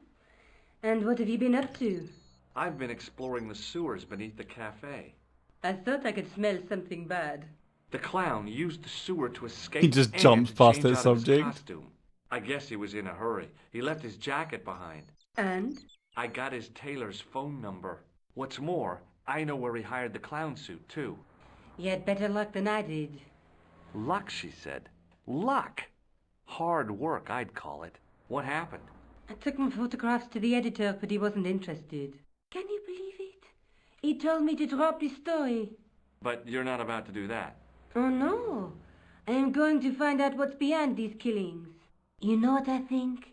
And what have you been up to? I've been exploring the sewers beneath the cafe. I thought I could smell something bad. The clown used the sewer to escape. He just and jumps to past change that out of his subject. costume. I guess he was in a hurry. He left his jacket behind. And? I got his tailor's phone number. What's more, I know where he hired the clown suit, too. You had better luck than I did. Luck, she said. Luck! Hard work, I'd call it. What happened? I took my photographs to the editor, but he wasn't interested. Can you believe it? He told me to drop the story. But you're not about to do that. Oh, no. I am going to find out what's behind these killings. You know what I think?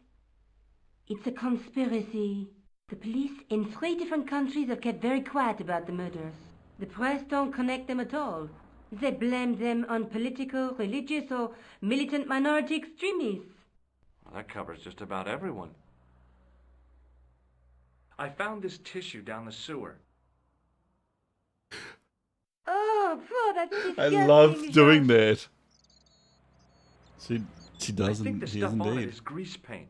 It's a conspiracy. The police in 3 different countries have kept very quiet about the murders. The press don't connect them at all. They blame them on political, religious, or militant minority extremists. Well, that covers just about everyone. I found this tissue down the sewer. Oh, that's I disgusting. love doing George. that. She I doesn't. think the She stuff is on it indeed. is grease paint,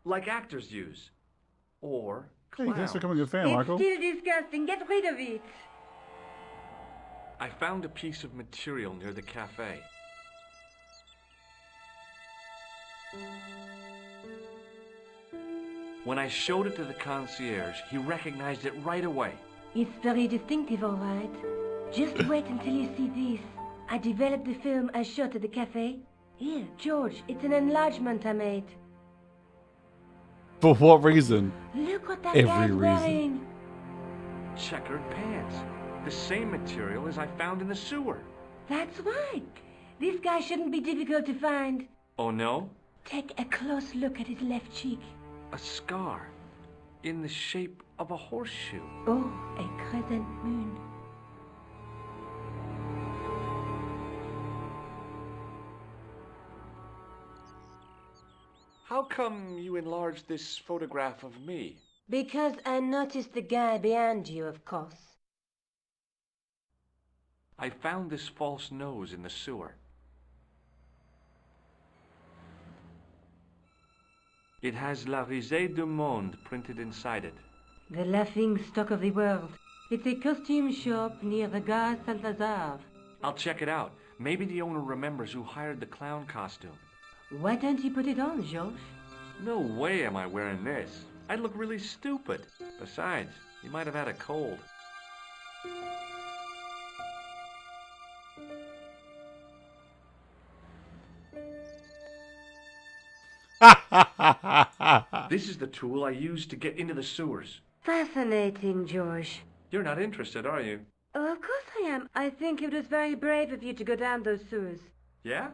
like actors use. Or Hey, thanks for clowns. becoming a fan, It's Michael. still disgusting. Get rid of it. I found a piece of material near the cafe. When I showed it to the concierge, he recognized it right away. It's very distinctive, all right. Just wait until you see this. I developed the film I shot at the cafe. Here, George, it's an enlargement I made. For what reason? Look what that Every guy's reason. wearing. Checkered pants. The same material as I found in the sewer. That's right. This guy shouldn't be difficult to find. Oh no? Take a close look at his left cheek. A scar. In the shape of a horseshoe. Oh, a crescent moon. How come you enlarged this photograph of me? Because I noticed the guy behind you, of course. I found this false nose in the sewer. It has La Risée du Monde printed inside it. The laughing stock of the world. It's a costume shop near the Gare Saint-Lazare. I'll check it out. Maybe the owner remembers who hired the clown costume. Why don't you put it on, George? No way am I wearing this. I'd look really stupid. Besides, he might have had a cold. This is the tool I used to get into the sewers. Fascinating, George. You're not interested, are you? Oh, of course I am. I think it was very brave of you to go down those sewers. Yeah?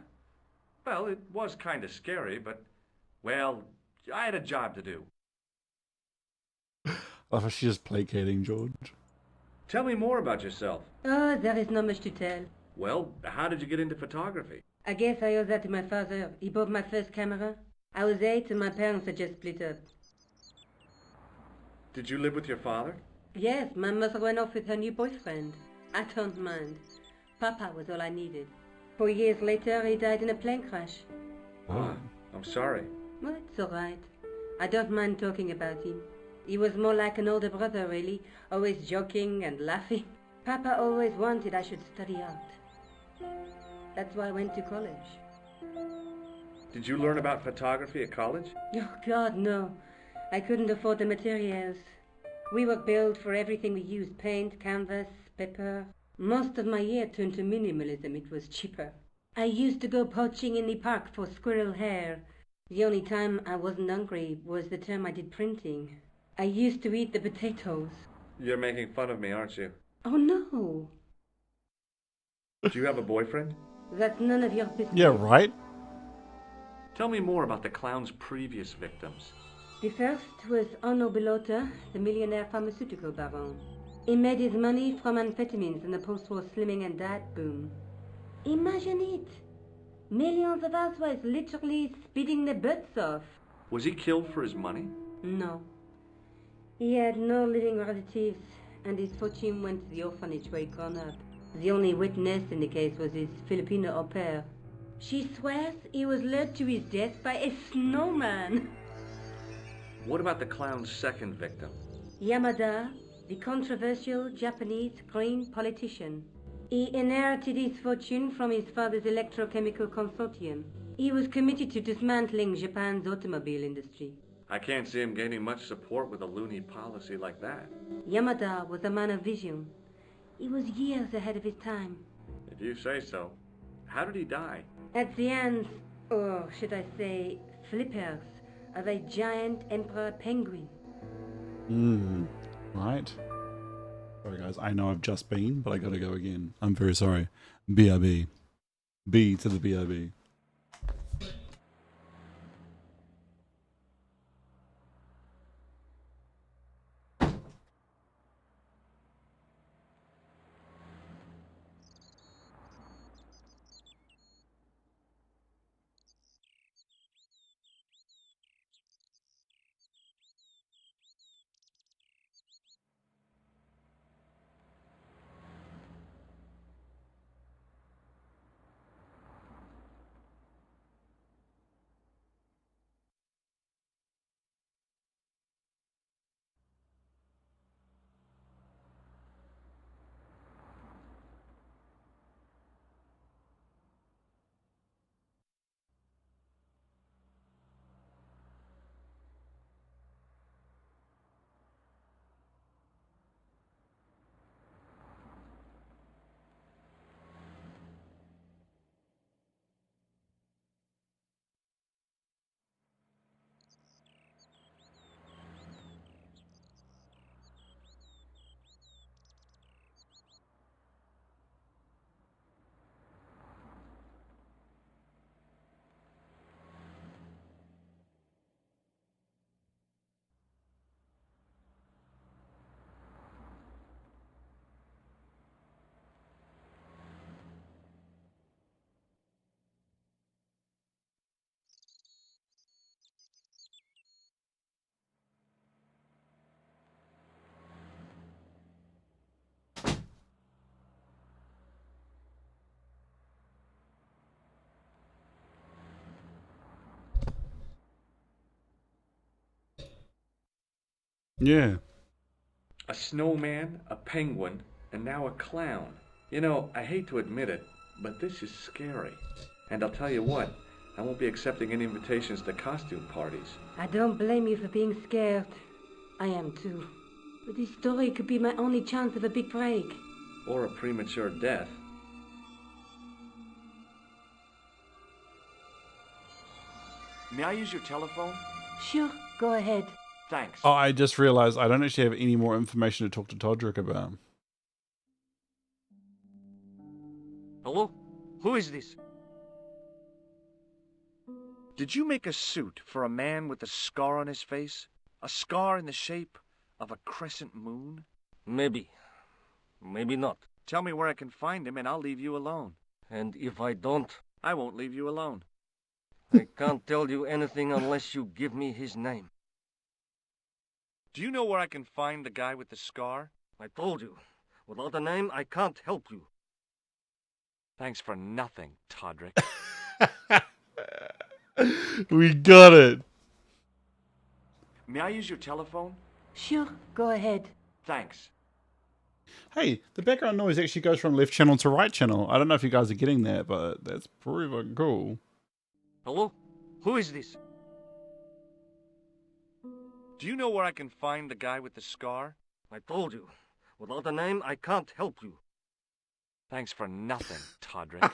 Well, it was kind of scary, but, well, I had a job to do. I love how she's just placating George. Tell me more about yourself. Oh, there is not much to tell. Well, how did you get into photography? I guess I owe that to my father. He bought my first camera. I was 8 and my parents had just split up. Did you live with your father? Yes, my mother went off with her new boyfriend. I don't mind. Papa was all I needed. 4 years later, he died in a plane crash. Ah, I'm sorry. Well, it's all right. I don't mind talking about him. He was more like an older brother, really, always joking and laughing. Papa always wanted I should study art. That's why I went to college. Did you learn about photography at college? Oh, God, no. I couldn't afford the materials. We were billed for everything we used, paint, canvas, paper. Most of my year turned to minimalism. It was cheaper. I used to go poaching in the park for squirrel hair. The only time I wasn't hungry was the term I did printing. I used to eat the potatoes. You're making fun of me, aren't you? Oh, no. Do you have a boyfriend? That's none of your business. Yeah, right? Tell me more about the clown's previous victims. The first was Onno Belota, the millionaire pharmaceutical baron. He made his money from amphetamines in the post-war slimming and diet boom. Imagine it! Millions of housewives literally speeding their butts off. Was he killed for his money? No. He had no living relatives, and his fortune went to the orphanage where he grown up. The only witness in the case was his Filipino au pair. She swears he was led to his death by a snowman. What about the clown's second victim? Yamada, the controversial Japanese green politician. He inherited his fortune from his father's electrochemical consortium. He was committed to dismantling Japan's automobile industry. I can't see him gaining much support with a loony policy like that. Yamada was a man of vision. He was years ahead of his time. If you say so. How did he die? At the hands, or should I say, flippers, of a giant emperor penguin. Right. Sorry guys, I know I've just been, but I gotta go again. I'm very sorry. BRB. B to the BRB. Yeah. A snowman, a penguin, and now a clown. You know, I hate to admit it, but this is scary. And I'll tell you what, I won't be accepting any invitations to costume parties. I don't blame you for being scared. I am too. But this story could be my only chance of a big break. Or a premature death. May I use your telephone? Sure, go ahead. Thanks. Oh, I just realized I don't actually have any more information to talk to Todrick about. Hello? Who is this? Did you make a suit for a man with a scar on his face? A scar in the shape of a crescent moon? Maybe. Maybe not. Tell me where I can find him and I'll leave you alone. And if I don't, I won't leave you alone. I can't tell you anything unless you give me his name. Do you know where I can find the guy with the scar? I told you. Without a name, I can't help you. Thanks for nothing, Todrick. We got it. May I use your telephone? Sure, go ahead. Thanks. Hey, the background noise actually goes from left channel to right channel. I don't know if you guys are getting that, but that's pretty fucking cool. Hello? Who is this? Do you know where I can find the guy with the scar? I told you. Without a name, I can't help you. Thanks for nothing, Todrick.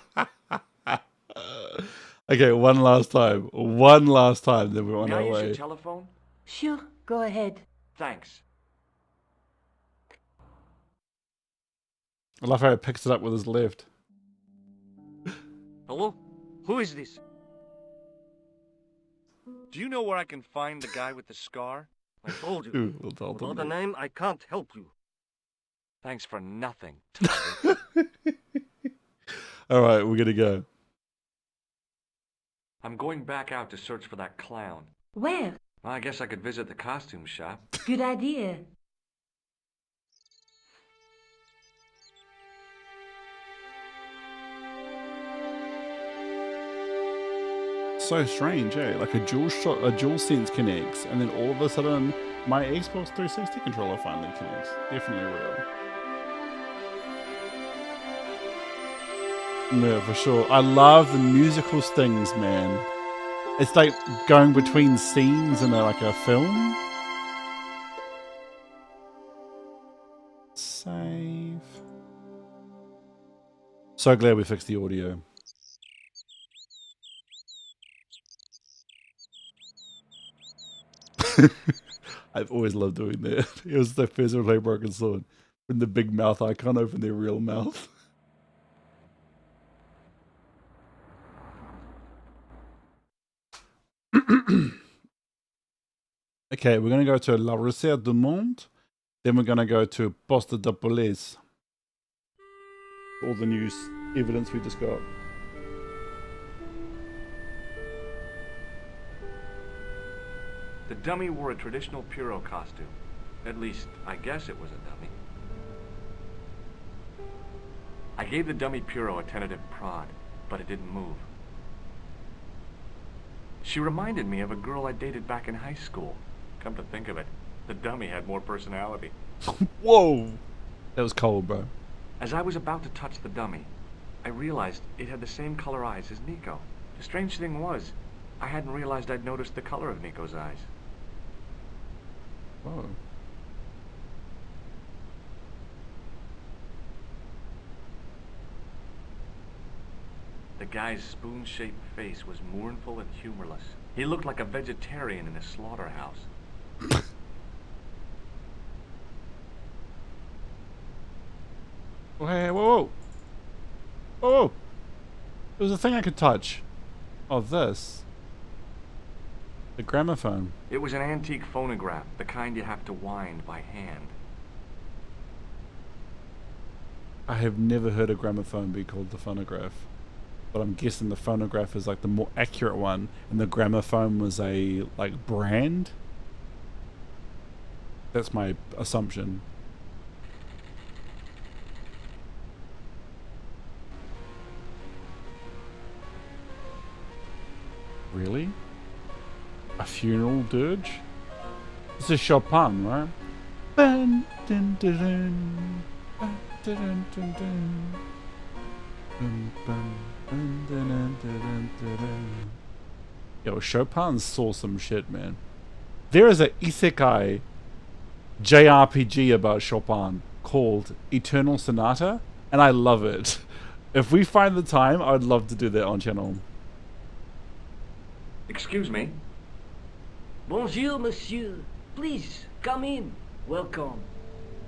Okay, one last time. One last time, then we're on May our I use way. your telephone? Sure, go ahead. Thanks. I love how he picks it up with his left. Hello? Who is this? Do you know where I can find the guy with the scar? I told you. Ooh, we'll tell Without a them. name, I can't help you. Thanks for nothing, Todrick. Alright, we're gonna go. I'm going back out to search for that clown. Where? Well, I guess I could visit the costume shop. Good idea. So strange, eh? Like a dual shot, a dual sense connects, and then all of a sudden, my Xbox 360 controller finally connects. Definitely real. Yeah, for sure. I love the musical stings, man. It's like going between scenes in like a film. Save. So glad we fixed the audio. I've always loved doing that. It was the first time I played Broken Sword. When the big mouth icon opened their real mouth. Okay, we're going to go to La Reserve du Monde. Then we're going to go to Poste de Police. All the news evidence we just got. The dummy wore a traditional Puro costume. At least, I guess it was a dummy. I gave the dummy Puro a tentative prod, but it didn't move. She reminded me of a girl I dated back in high school. Come to think of it, the dummy had more personality. Whoa! That was cold, bro. As I was about to touch the dummy, I realized it had the same color eyes as Nico. The strange thing was, I hadn't realized I'd noticed the color of Nico's eyes. Whoa. The guy's spoon-shaped face was mournful and humorless. He looked like a vegetarian in a slaughterhouse. Oh, hey, whoa, whoa. Oh, there was a thing I could touch. Oh, this. The gramophone. It was an antique phonograph, the kind you have to wind by hand. I have never heard a gramophone be called the phonograph. But I'm guessing the phonograph is like the more accurate one, and the gramophone was a like brand. That's my assumption. Really? A funeral dirge? This is Chopin, right? Dun, dun, dun, dun. Dun, dun, dun, dun. Dun, dun, dun, dun, dun, dun, dun, dun. Yo, Chopin saw some shit, man. There is a isekai JRPG about Chopin called Eternal Sonata, and I love it. If we find the time, I'd love to do that on channel. Excuse me. Bonjour, monsieur. Please, come in. Welcome.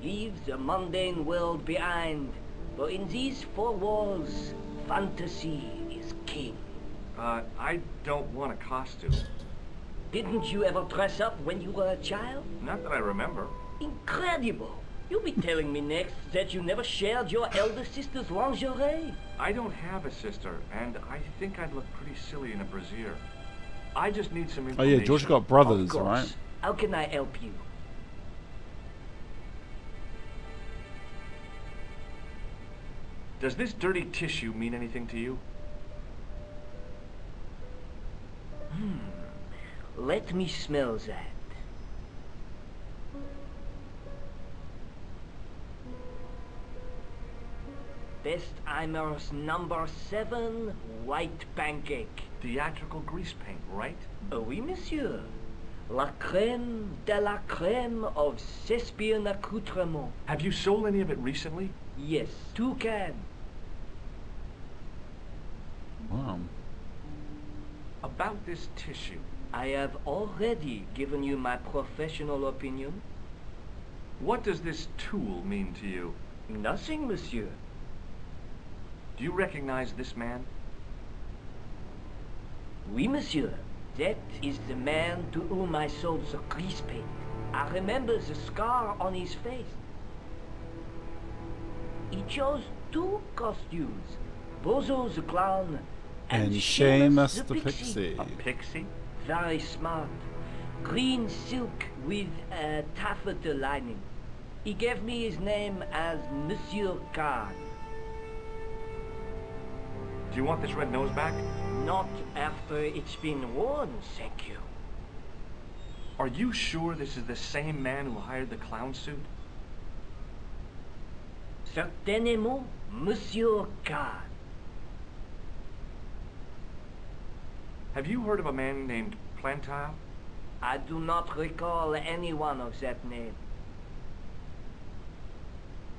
Leave the mundane world behind. For in these four walls, fantasy is king. I don't want a costume. Didn't you ever dress up when you were a child? Not that I remember. Incredible! You'll be telling me next that you never shared your elder sister's lingerie. I don't have a sister, and I think I'd look pretty silly in a brassiere. I just need some Oh information. yeah, George got brothers, Of course. right? How can I help you? Does this dirty tissue mean anything to you? Let me smell that. Bestheimer's number 7 white pancake. Theatrical grease paint, right? Oui, monsieur. La crème de la crème of Thespian accoutrement. Have you sold any of it recently? Yes, 2 cans. Wow. About this tissue. I have already given you my professional opinion. What does this tool mean to you? Nothing, monsieur. Do you recognize this man? Oui, monsieur. That is the man to whom I sold the grease paint. I remember the scar on his face. He chose 2 costumes. Bozo the clown And Seamus Seamus the Pixie. A pixie? Very smart. Green silk with a taffeta lining. He gave me his name as Monsieur Card. Do you want this red nose back? Not after it's been worn, thank you. Are you sure this is the same man who hired the clown suit? Certainement, Monsieur Card. Have you heard of a man named Plantar? I do not recall anyone of that name.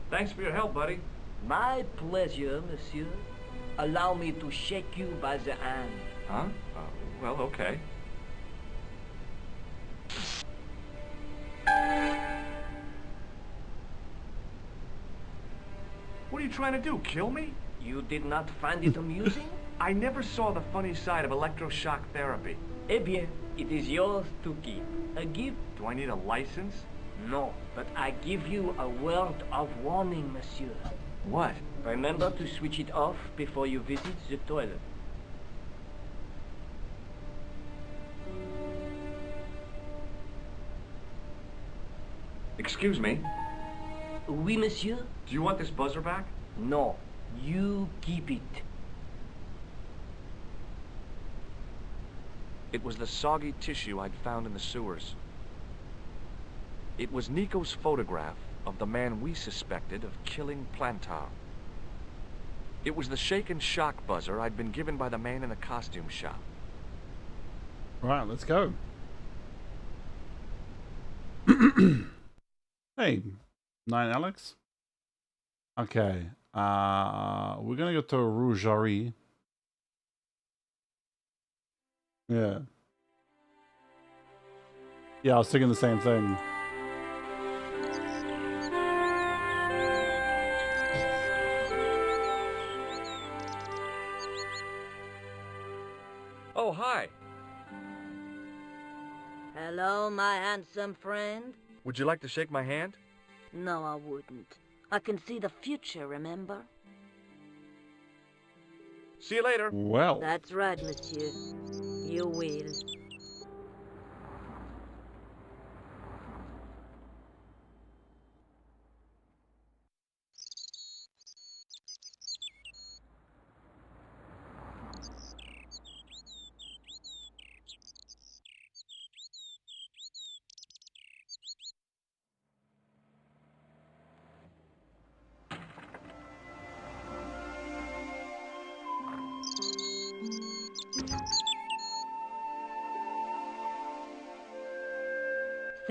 Thanks for your help, buddy. My pleasure, monsieur. Allow me to shake you by the hand. Huh? Well, okay. What are you trying to do, kill me? You did not find it amusing? I never saw the funny side of electroshock therapy. Eh bien, it is yours to keep. A gift? Do I need a license? No, but I give you a word of warning, monsieur. What? Remember to switch it off before you visit the toilet. Excuse me. Oui, monsieur? Do you want this buzzer back? No, you keep it. It was the soggy tissue I'd found in the sewers. It was Nico's photograph of the man we suspected of killing Plantar. It was the shaken shock buzzer I'd been given by the man in the costume shop. Right, let's go. Hey, 9 Alex. Okay, we're gonna go to Rougerie. Yeah. Yeah, I was thinking the same thing. Oh, hi. Hello, my handsome friend. Would you like to shake my hand? No, I wouldn't. I can see the future, remember? See you later. Well. That's right, monsieur. You will.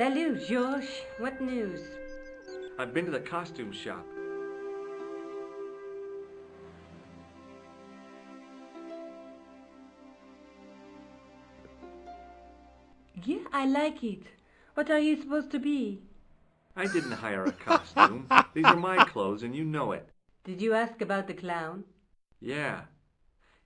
Salut, George. What news? I've been to the costume shop. Yeah, I like it. What are you supposed to be? I didn't hire a costume. These are my clothes and you know it. Did you ask about the clown? Yeah.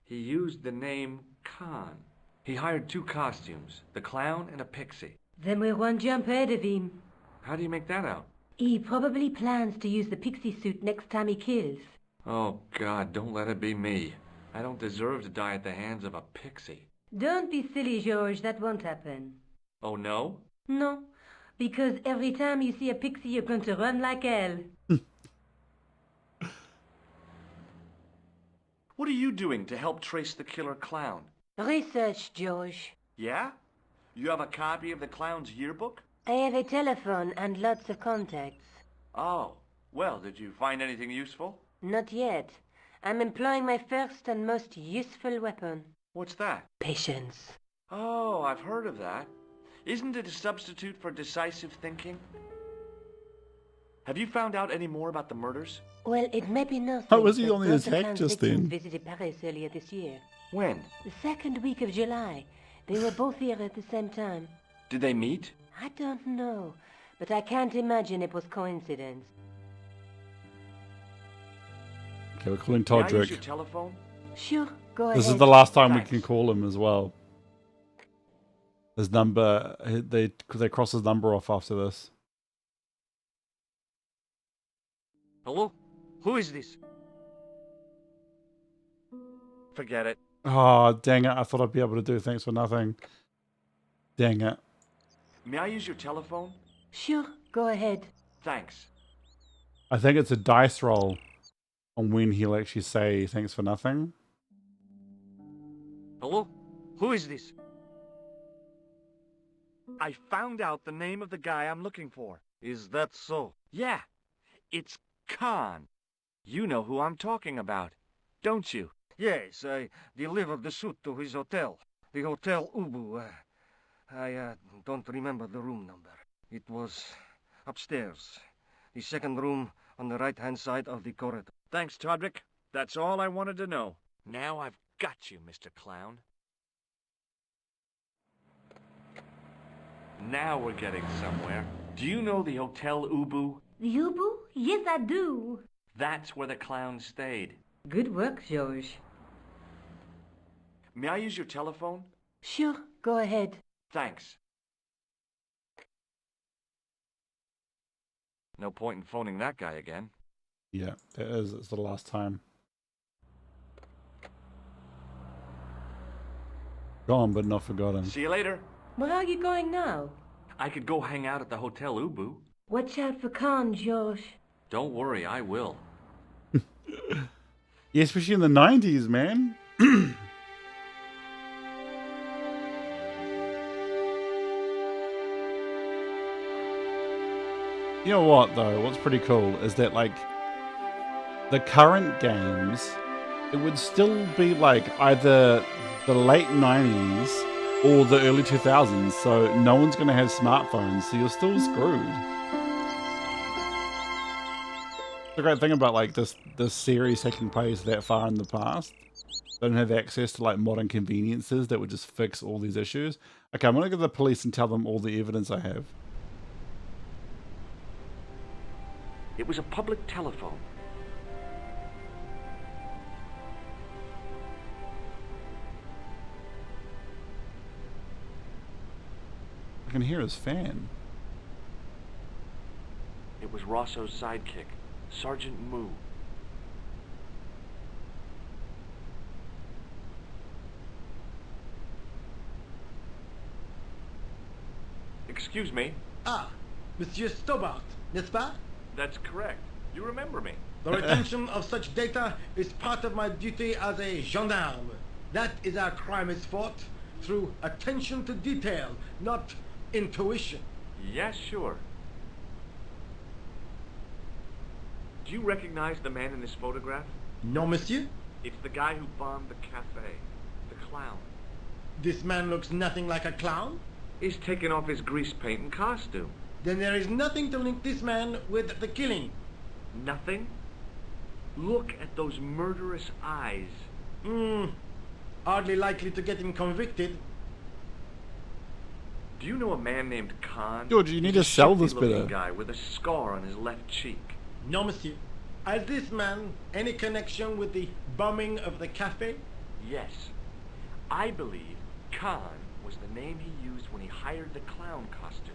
He used the name Khan. He hired 2 costumes, the clown and a pixie. Then we're one jump ahead of him. How do you make that out? He probably plans to use the pixie suit next time he kills. Oh, God, don't let it be me. I don't deserve to die at the hands of a pixie. Don't be silly, George. That won't happen. Oh, no? No, because every time you see a pixie, you're going to run like hell. What are you doing to help trace the killer clown? Research, George. Yeah? You have a copy of the clown's yearbook? I have a telephone and lots of contacts. Oh, well, did you find anything useful? Not yet. I'm employing my first and most useful weapon. What's that? Patience. Oh, I've heard of that. Isn't it a substitute for decisive thinking? Have you found out any more about the murders? Well, it may be nothing. How was he but on the both the attack clown's just victims then? visited Paris earlier this year. When? The second week of July. They were both here at the same time. Did they meet? I don't know, but I can't imagine it was coincidence. Okay, we're calling Can I use Todrick. your telephone? Sure, go ahead. This is the last time Thanks. we can call him as well. His number, they cross his number off after this. Hello? Who is this? Forget it. Oh, dang it. I thought I'd be able to do things for nothing. Dang it. May I use your telephone? Sure, go ahead. Thanks. I think it's a dice roll on when he'll actually say thanks for nothing. Hello? Who is this? I found out the name of the guy I'm looking for. Is that so? Yeah, it's Khan. You know who I'm talking about, don't you? Yes, I delivered the suit to his hotel. The Hotel Ubu. I don't remember the room number. It was upstairs. The second room on the right-hand side of the corridor. Thanks, Todrick. That's all I wanted to know. Now I've got you, Mr. Clown. Now we're getting somewhere. Do you know the Hotel Ubu? The Ubu? Yes, I do. That's where the clown stayed. Good work, George. May I use your telephone? Sure, go ahead. Thanks. No point in phoning that guy again. Yeah, it is. It's the last time. Gone, but not forgotten. See you later. Where are you going now? I could go hang out at the Hotel Ubu. Watch out for Khan, George. Don't worry, I will. Yeah, especially in the 90s, man. You know what, though? What's pretty cool is that, like, the current games, it would still be, like, either the late 90s or the early 2000s, so no one's going to have smartphones, so you're still screwed. The great thing about, like, this series taking place that far in the past, they don't have access to, like, modern conveniences that would just fix all these issues. Okay, I'm going to go to the police and tell them all the evidence I have. It was a public telephone. I can hear his fan. It was Rosso's sidekick, Sergeant Moo. Excuse me. Ah, Monsieur Stobart, n'est-ce pas? That's correct. You remember me. The retention of such data is part of my duty as a gendarme. That is how crime is fought, through attention to detail, not intuition. Yes, sure. Do you recognize the man in this photograph? No, monsieur? It's the guy who bombed the cafe. The clown. This man looks nothing like a clown. He's taking off his grease paint and costume. Then there is nothing to link this man with the killing. Nothing? Look at those murderous eyes. Hardly likely to get him convicted. Do you know a man named Khan? George, you need He's to a sell this shifty-looking better. guy with a scar on his left cheek. No, monsieur. Has this man any connection with the bombing of the cafe? Yes. I believe Khan was the name he used when he hired the clown costume.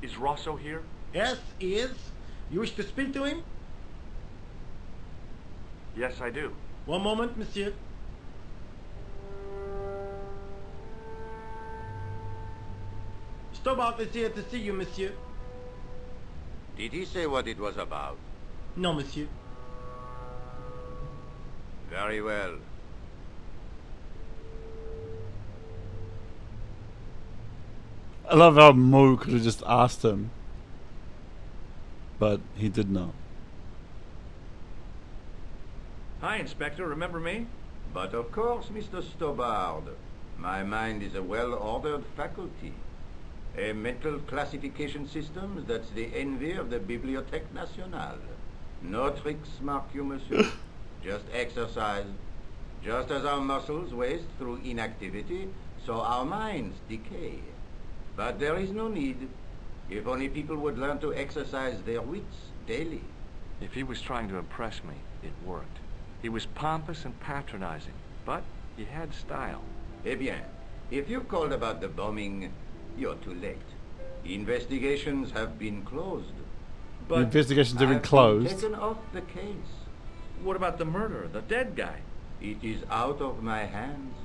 Is Rosso here? Yes, he is. You wish to speak to him? Yes, I do. One moment, monsieur. Stobart is here to see you, monsieur. Did he say what it was about? No, monsieur. Very well. I love how Mo could have just asked him. But he did not. Hi, Inspector. Remember me? But of course, Mr. Stobart. My mind is a well-ordered faculty. A mental classification system that's the envy of the Bibliothèque Nationale. No tricks, mark you, monsieur. Just exercise. Just as our muscles waste through inactivity, so our minds decay. But there is no need. If only people would learn to exercise their wits daily. If he was trying to impress me, it worked. He was pompous and patronizing, but he had style. Eh bien, if you called about the bombing, you're too late. Investigations have been closed. The investigations have been I've closed. taken off the case. What about the murderer, the dead guy? It is out of my hands.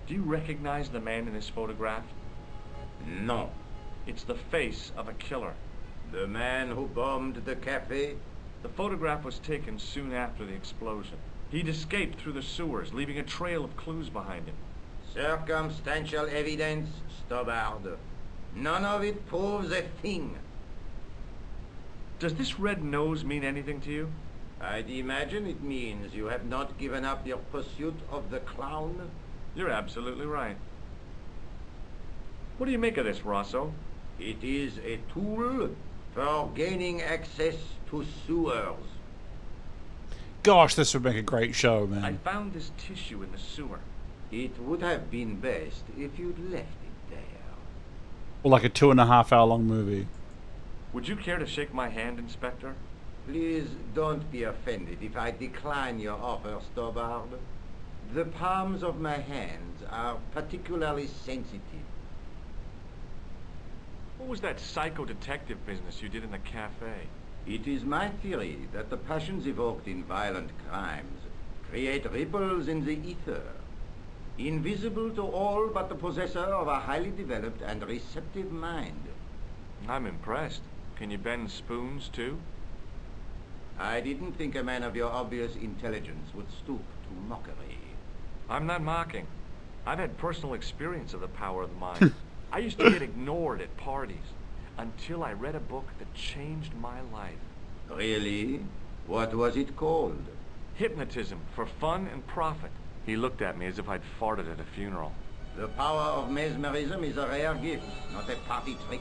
Do you recognize the man in this photograph? No. It's the face of a killer. The man who bombed the cafe? The photograph was taken soon after the explosion. He'd escaped through the sewers, leaving a trail of clues behind him. Circumstantial evidence, Stobart. None of it proves a thing. Does this red nose mean anything to you? I'd imagine it means you have not given up your pursuit of the clown. You're absolutely right. What do you make of this, Rosso? It is a tool for gaining access to sewers. Gosh, this would make a great show, man. I found this tissue in the sewer. It would have been best if you'd left it there. Or like a 2.5 hour long movie. Would you care to shake my hand, Inspector? Please don't be offended if I decline your offer, Stobart. The palms of my hands are particularly sensitive. What was that psycho-detective business you did in the cafe? It is my theory that the passions evoked in violent crimes create ripples in the ether, invisible to all but the possessor of a highly developed and receptive mind. I'm impressed. Can you bend spoons, too? I didn't think a man of your obvious intelligence would stoop to mockery. I'm not mocking. I've had personal experience of the power of the mind. I used to get ignored at parties until I read a book that changed my life. Really? What was it called? Hypnotism for Fun and Profit. He looked at me as if I'd farted at a funeral. The power of mesmerism is a rare gift, not a party trick.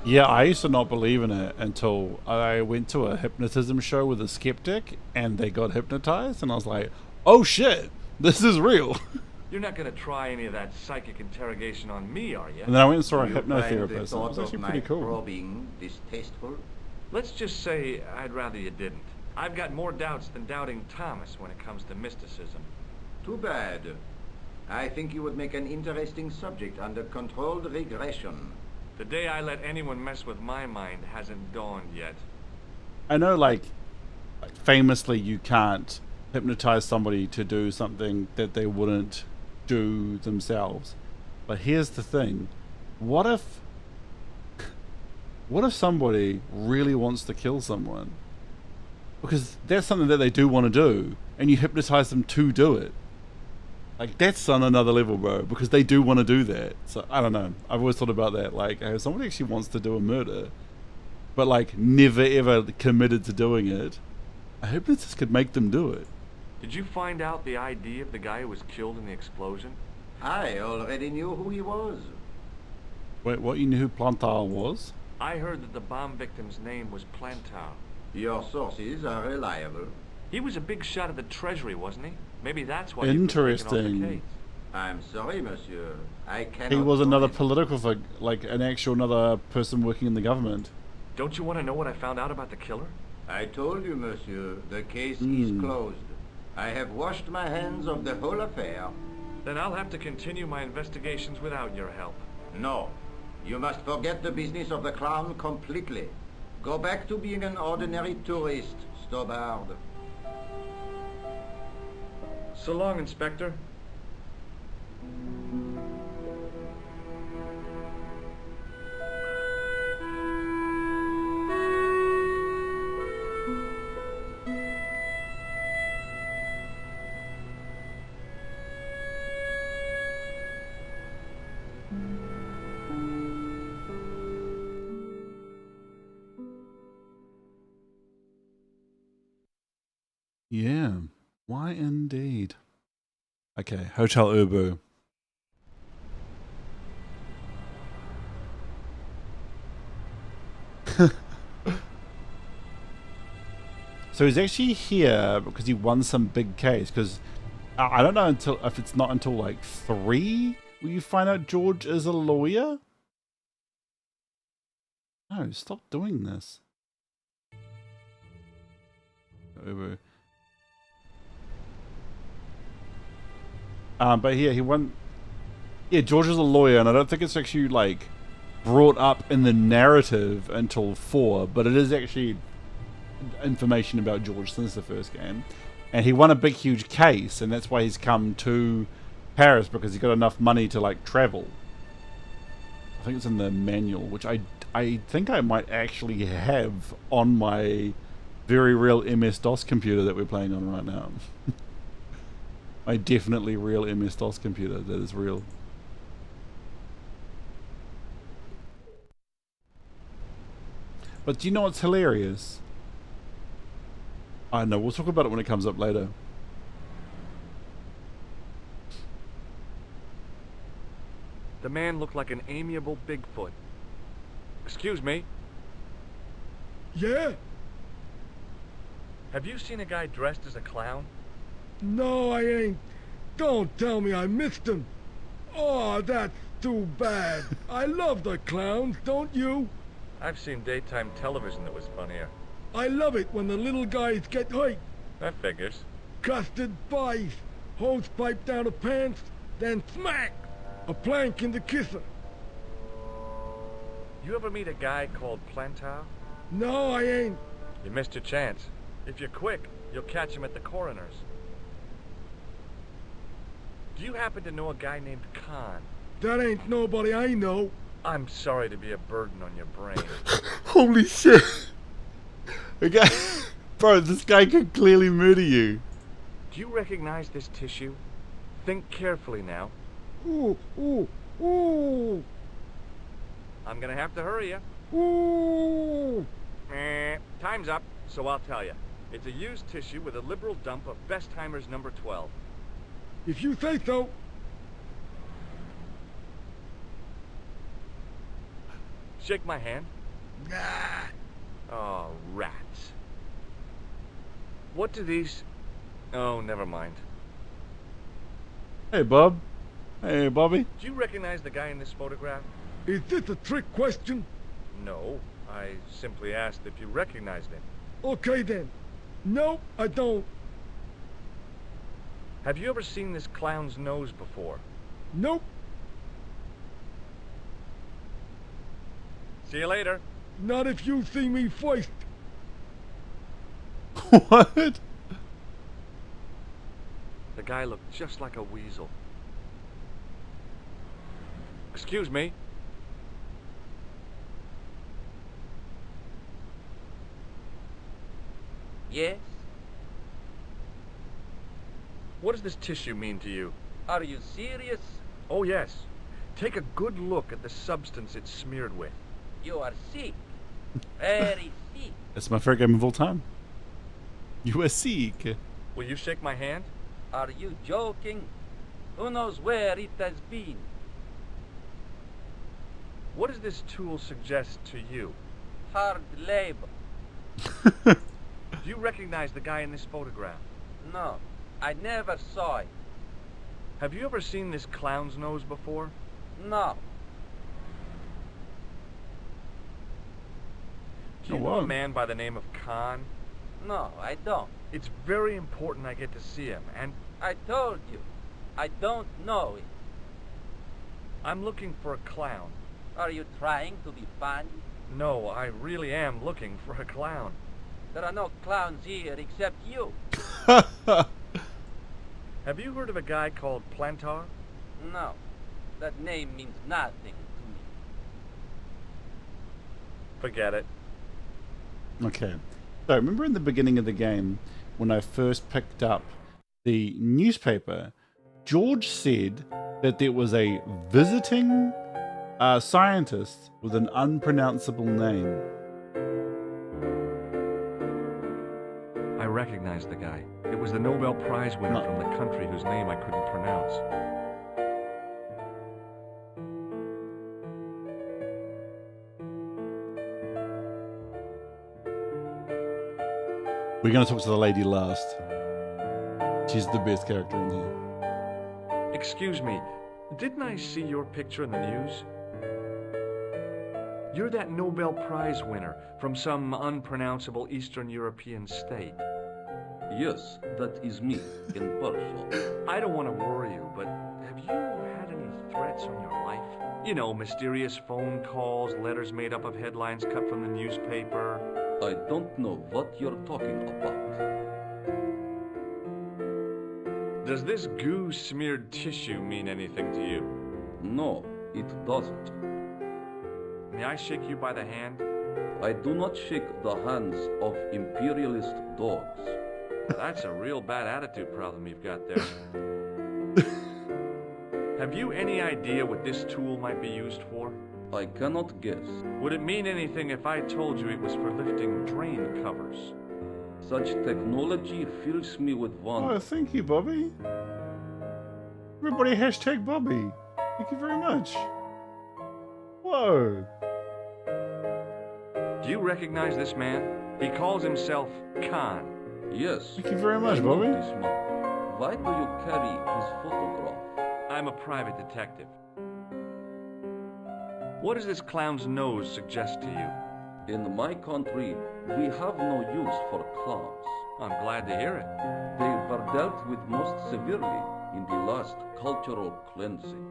Yeah, I used to not believe in it until I went to a hypnotism show with a skeptic and they got hypnotized and I was like, oh shit, this is real. You're not going to try any of that psychic interrogation on me, are you? And then I went and saw a Do you find the hypnotherapist. It thought was of actually my pretty cool. probing distasteful? Let's just say I'd rather you didn't. I've got more doubts than doubting Thomas when it comes to mysticism. Too bad. I think you would make an interesting subject under controlled regression. The day I let anyone mess with my mind hasn't dawned yet. I know, like famously, you can't hypnotize somebody to do something that they wouldn't do themselves. But here's the thing: what if somebody really wants to kill someone? Because that's something that they do want to do, and you hypnotize them to do it. Like, that's on another level, bro, because they do want to do that. So, I don't know. I've always thought about that. Like, if somebody actually wants to do a murder, but, like, never ever committed to doing it, a hypnotist could make them do it. Did you find out the ID of the guy who was killed in the explosion? I already knew who he was. Wait, what? You knew who Plantar was? I heard that the bomb victim's name was Plantar. Your sources are reliable. He was a big shot at the Treasury, wasn't he? Maybe that's why Interesting. I'm sorry, monsieur. I cannot... He was another comment. political figure, like an actual another person working in the government. Don't you want to know what I found out about the killer? I told you, monsieur, the case is closed. I have washed my hands of the whole affair. Then I'll have to continue my investigations without your help. No. You must forget the business of the clown completely. Go back to being an ordinary tourist, Stobard. So long, Inspector. Yeah, why indeed? Okay, Hotel Ubu. So he's actually here because he won some big case. Because I don't know if it's not until like 3 will you find out George is a lawyer. No, stop doing this. Ubu. But yeah, he won. Yeah, George is a lawyer, and I don't think it's actually like brought up in the narrative until 4, but it is actually information about George since the first game. And he won a big, huge case, and that's why he's come to Paris, because he's got enough money to like travel. I think it's in the manual, which I think I might actually have on my very real MS-DOS computer that we're playing on right now. My definitely real MS-DOS computer that is real. But do you know what's hilarious? I know, we'll talk about it when it comes up later. The man looked like an amiable Bigfoot. Excuse me. Yeah? Have you seen a guy dressed as a clown? No, I ain't. Don't tell me I missed him. Oh, that's too bad. I love the clowns, don't you? I've seen daytime television that was funnier. I love it when the little guys get hurt. That figures. Custard pies, hose pipe down the pants, then smack! A plank in the kisser. You ever meet a guy called Plantar? No, I ain't. You missed your chance. If you're quick, you'll catch him at the coroner's. Do you happen to know a guy named Khan? That ain't nobody I know. I'm sorry to be a burden on your brain. Holy shit! Okay, bro, this guy could clearly murder you. Do you recognize this tissue? Think carefully now. Ooh, ooh, ooh! I'm gonna have to hurry you. Ooh! Time's up, so I'll tell you. It's a used tissue with a liberal dump of Bestheimer's number 12. If you say so. Shake my hand. Nah. Oh, rats. What do these... Oh, never mind. Hey, Bob. Hey, Bobby. Do you recognize the guy in this photograph? Is this a trick question? No. I simply asked if you recognized him. Okay then. No, I don't. Have you ever seen this clown's nose before? Nope. See you later. Not if you see me first. What? The guy looked just like a weasel. Excuse me. Yes? What does this tissue mean to you? Are you serious? Oh, yes. Take a good look at the substance it's smeared with. You are sick. Very sick. That's my favorite game of all time. You are sick. Will you shake my hand? Are you joking? Who knows where it has been? What does this tool suggest to you? Hard labor. Do you recognize the guy in this photograph? No, I never saw it. Have you ever seen this clown's nose before? No. Do you know a man by the name of Khan? No, I don't. It's very important I get to see him, and I told you, I don't know it. I'm looking for a clown. Are you trying to be funny? No, I really am looking for a clown. There are no clowns here except you. Have you heard of a guy called Plantar? No, that name means nothing to me. Forget it. Okay. So remember in the beginning of the game, when I first picked up the newspaper, George said that there was a visiting scientist with an unpronounceable name. I recognize the guy. It was the Nobel Prize winner from the country whose name I couldn't pronounce. We're going to talk to the lady last. She's the best character in here. Excuse me, didn't I see your picture in the news? You're that Nobel Prize winner from some unpronounceable Eastern European state. Yes, that is me, in person. I don't want to worry you, but have you had any threats on your life? You know, mysterious phone calls, letters made up of headlines cut from the newspaper. I don't know what you're talking about. Does this goo-smeared tissue mean anything to you? No, it doesn't. May I shake you by the hand? I do not shake the hands of imperialist dogs. That's a real bad attitude problem you've got there. Have you any idea what this tool might be used for? I cannot guess. Would it mean anything if I told you it was for lifting drain covers? Such technology fills me with wonder. Oh, thank you, Bobby. Everybody hashtag Bobby. Thank you very much. Whoa. Do you recognize this man? He calls himself Khan. Yes. Thank you very much, I know Bobby. this man. Why do you carry his photograph? I'm a private detective. What does this clown's nose suggest to you? In my country, we have no use for clowns. I'm glad to hear it. They were dealt with most severely in the last cultural cleansing.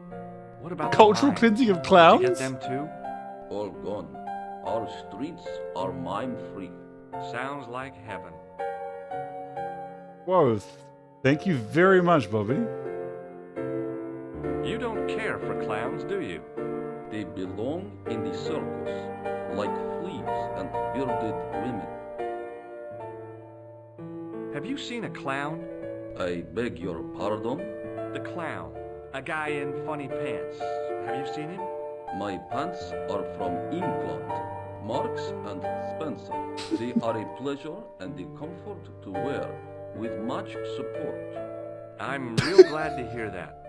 What about Cultural the cleansing of Did clowns? you get them too? All gone. Our streets are mime-free. Sounds like heaven. Whoa. Thank you very much, Bobby. You don't care for clowns, do you? They belong in the circus, like fleas and bearded women. Have you seen a clown? I beg your pardon? The clown. A guy in funny pants. Have you seen him? My pants are from England. Marks and Spencer. They are a pleasure and a comfort to wear, with much support. I'm real glad to hear that.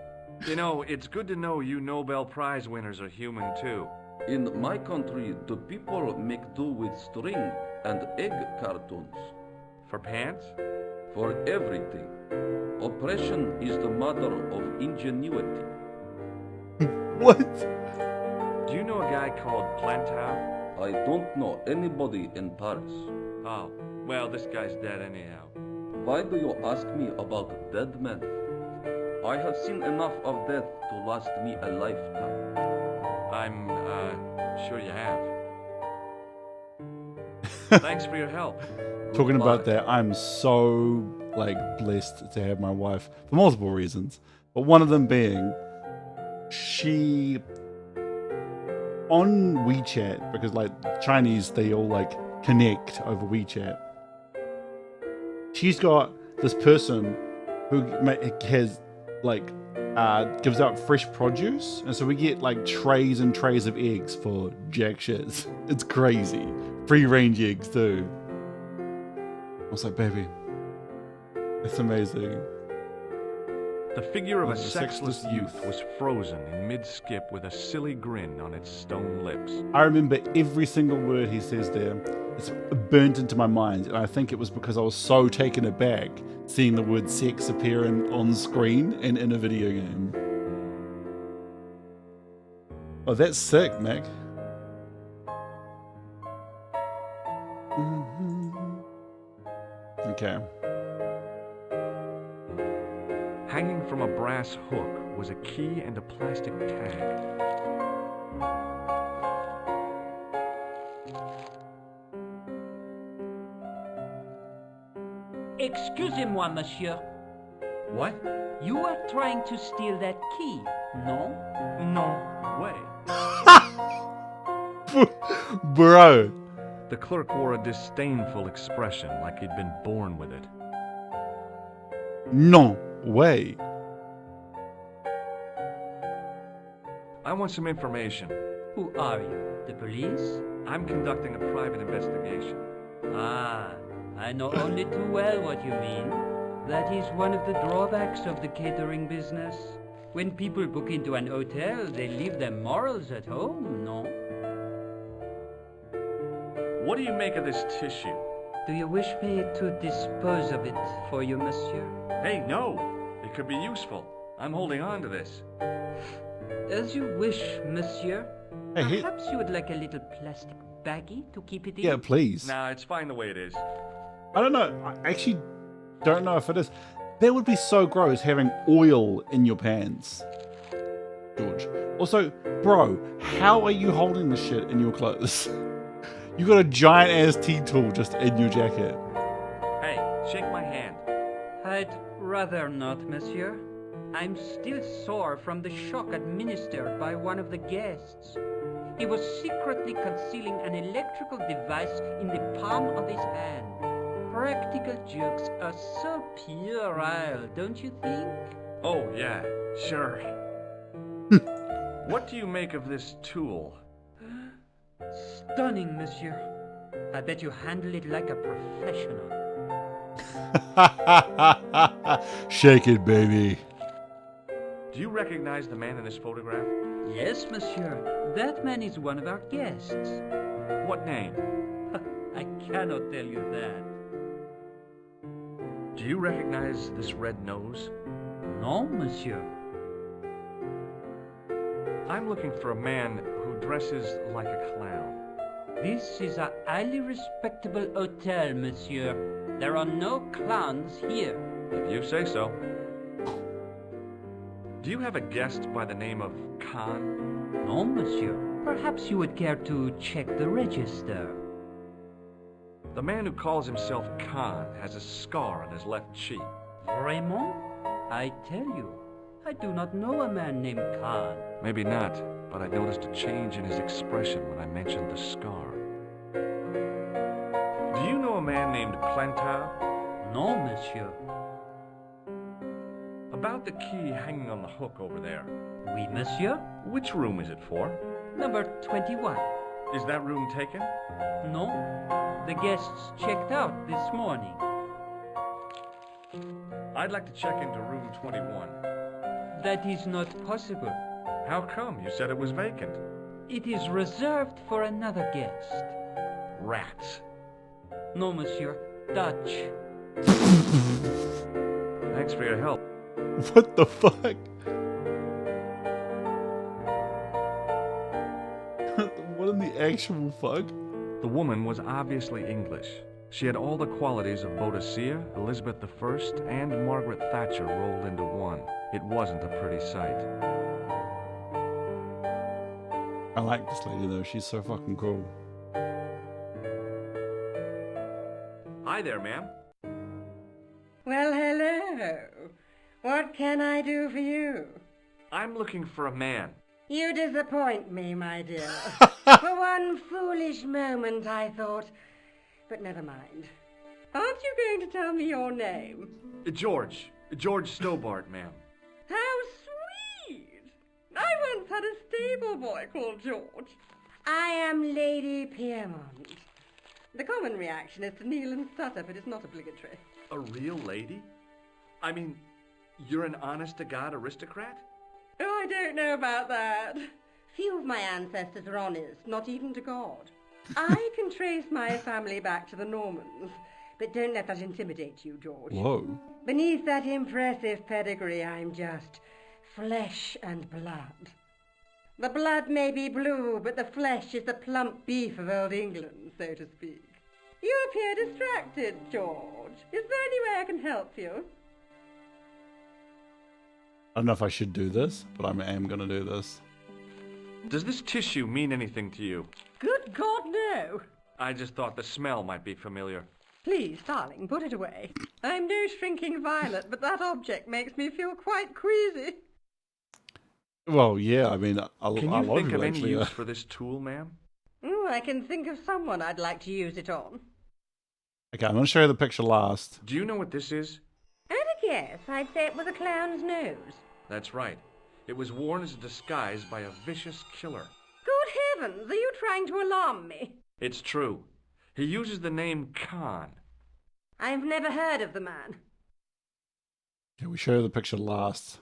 You know, it's good to know you Nobel Prize winners are human too. In my country, the people make do with string and egg cartoons. For pants? For everything. Oppression is the mother of ingenuity. What? Do you know a guy called Plantar? I don't know anybody in Paris. Oh, well, this guy's dead anyhow. Why do you ask me about dead men? I have seen enough of death to last me a lifetime. I'm, sure you have. Thanks for your help. Talking about that, I'm so blessed to have my wife for multiple reasons, but one of them being she on WeChat, because Chinese, they all connect over WeChat. She's got this person who has gives out fresh produce, and so we get trays and trays of eggs for jack shits. It's crazy. Free range eggs too. I was like, baby, It's amazing. The figure of a The sexless sexless youth youth. was frozen in mid-skip with a silly grin on its stone lips. I remember every single word he says there. It's burnt into my mind, and I think it was because I was so taken aback seeing the word sex appear on screen and in a video game. Oh, that's sick, Mac. Okay. Hanging from a brass hook was a key and a plastic tag. Excusez-moi, monsieur. What? You are trying to steal that key, no? No way. Bro. The clerk wore a disdainful expression like he'd been born with it. No way. I want some information. Who are you? The police? I'm conducting a private investigation. Ah, I know only too well what you mean. That is one of the drawbacks of the catering business. When people book into an hotel, they leave their morals at home, no? What do you make of this tissue? Do you wish me to dispose of it for you, monsieur? Hey, no! It could be useful. I'm holding on to this. As you wish, monsieur. Hey, Perhaps you would like a little plastic baggie to keep it in? yeah, please. Nah, it's fine the way it is. I don't know. I actually don't know if it is. That would be so gross having oil in your pants, George. Also, bro, how are you holding this shit in your clothes? You got a giant ass tea tool just in your jacket. Hey, shake my hand. I'd rather not, monsieur. I'm still sore from the shock administered by one of the guests. He was secretly concealing an electrical device in the palm of his hand. Practical jokes are so puerile, don't you think? Oh, yeah, sure. What do you make of this tool? Stunning, monsieur. I bet you handle it like a professional. Shake it, baby. Do you recognize the man in this photograph? Yes, monsieur. That man is one of our guests. What name? I cannot tell you that. Do you recognize this red nose? No, monsieur. I'm looking for a man who dresses like a clown. This is a highly respectable hotel, monsieur. There are no clowns here. If you say so. Do you have a guest by the name of Khan? No, monsieur. Perhaps you would care to check the register. The man who calls himself Khan has a scar on his left cheek. Raymond? I tell you, I do not know a man named Khan. Maybe not, but I noticed a change in his expression when I mentioned the scar. Do you know a man named Plantar? No, monsieur. About the key hanging on the hook over there. Oui, monsieur. Which room is it for? Number 21. Is that room taken? No. The guests checked out this morning. I'd like to check into room 21. That is not possible. How come? You said it was vacant. It is reserved for another guest. Rats. No, monsieur. Dutch. Thanks for your help. What the fuck? What in the actual fuck? The woman was obviously English. She had all the qualities of Boadicea, Elizabeth I, and Margaret Thatcher rolled into one. It wasn't a pretty sight. I like this lady though, she's so fucking cool. Hi there, ma'am. Well, hello. What can I do for you? I'm looking for a man. You disappoint me, my dear. For one foolish moment, I thought. But never mind. Aren't you going to tell me your name? George. George Stobart, ma'am. How sweet! I once had a stable boy called George. I am Lady Piermont. The common reaction is to kneel and stutter, but it's not obligatory. A real lady? I mean, you're an honest-to-God aristocrat? Oh, I don't know about that. Few of my ancestors are honest, not even to God. I can trace my family back to the Normans, but don't let that intimidate you, George. Whoa. Beneath that impressive pedigree, I'm just flesh and blood. The blood may be blue, but the flesh is the plump beef of old England, so to speak. You appear distracted, George. Is there any way I can help you? I don't know if I should do this, but I am going to do this. Does this tissue mean anything to you? Good God, no. I just thought the smell might be familiar. Please, darling, put it away. I'm no shrinking violet, but that object makes me feel quite queasy. Well, yeah, I mean, Can I you love think it of any actually. use for this tool, ma'am? I can think of someone I'd like to use it on. Okay, I'm going to show you the picture last. Do you know what this is? At a guess, I'd say it was a clown's nose. That's right. It was worn as a disguise by a vicious killer. Good heavens, are you trying to alarm me? It's true. He uses the name Khan. I've never heard of the man. Okay, we show you the picture last.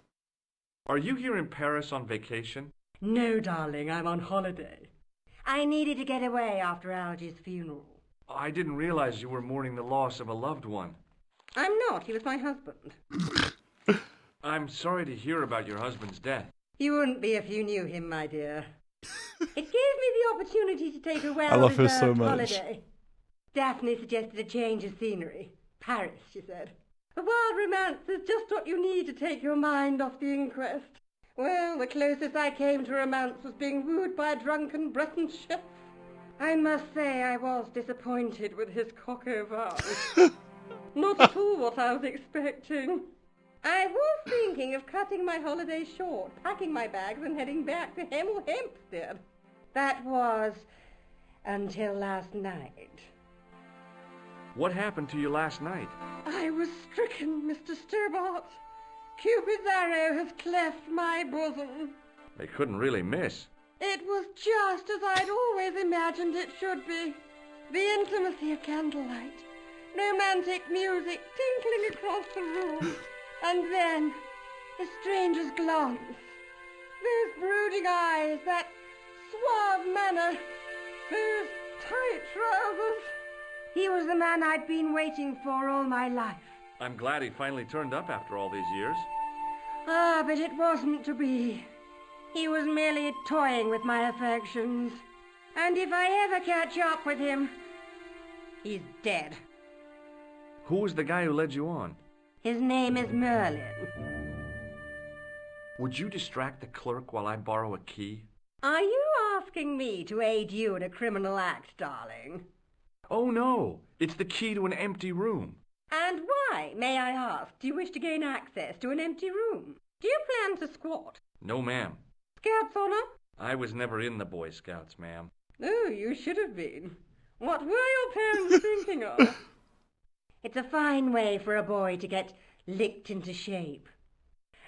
Are you here in Paris on vacation? No, darling, I'm on holiday. I needed to get away after Algy's funeral. I didn't realize you were mourning the loss of a loved one. I'm not, he was my husband. I'm sorry to hear about your husband's death. You wouldn't be if you knew him, my dear. It gave me the opportunity to take a I love her so well-deserved much. holiday. Daphne suggested a change of scenery. Paris, she said. A wild romance is just what you need to take your mind off the inquest. Well, the closest I came to romance was being wooed by a drunken Breton chef. I must say I was disappointed with his coq au vin. Not at all what I was expecting. I was thinking of cutting my holiday short, packing my bags and heading back to Hemel Hempstead. That was until last night. What happened to you last night? I was stricken, Mr. Stobart. Cupid's arrow has cleft my bosom. They couldn't really miss. It was just as I'd always imagined it should be. The intimacy of candlelight, romantic music tinkling across the room, and then a stranger's glance. Those brooding eyes, that suave manner, those tight trousers. He was the man I'd been waiting for all my life. I'm glad he finally turned up after all these years. Ah, but it wasn't to be. He was merely toying with my affections. And if I ever catch up with him, he's dead. Who was the guy who led you on? His name is Merlin. Would you distract the clerk while I borrow a key? Are you asking me to aid you in a criminal act, darling? Oh no, it's the key to an empty room. And why, may I ask, do you wish to gain access to an empty room? Do you plan to squat? No, ma'am. Scouts honor? I was never in the Boy Scouts, ma'am. Oh, you should have been. What were your parents thinking of? It's a fine way for a boy to get licked into shape.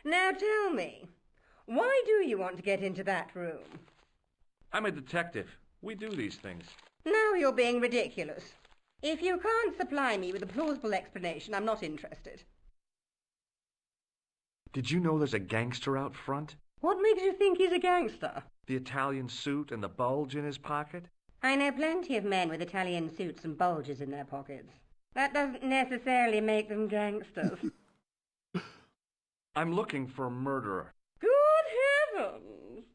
Now tell me, why do you want to get into that room? I'm a detective. We do these things. Now you're being ridiculous. If you can't supply me with a plausible explanation, I'm not interested. Did you know there's a gangster out front? What makes you think he's a gangster? The Italian suit and the bulge in his pocket? I know plenty of men with Italian suits and bulges in their pockets. That doesn't necessarily make them gangsters. I'm looking for a murderer. Good heavens!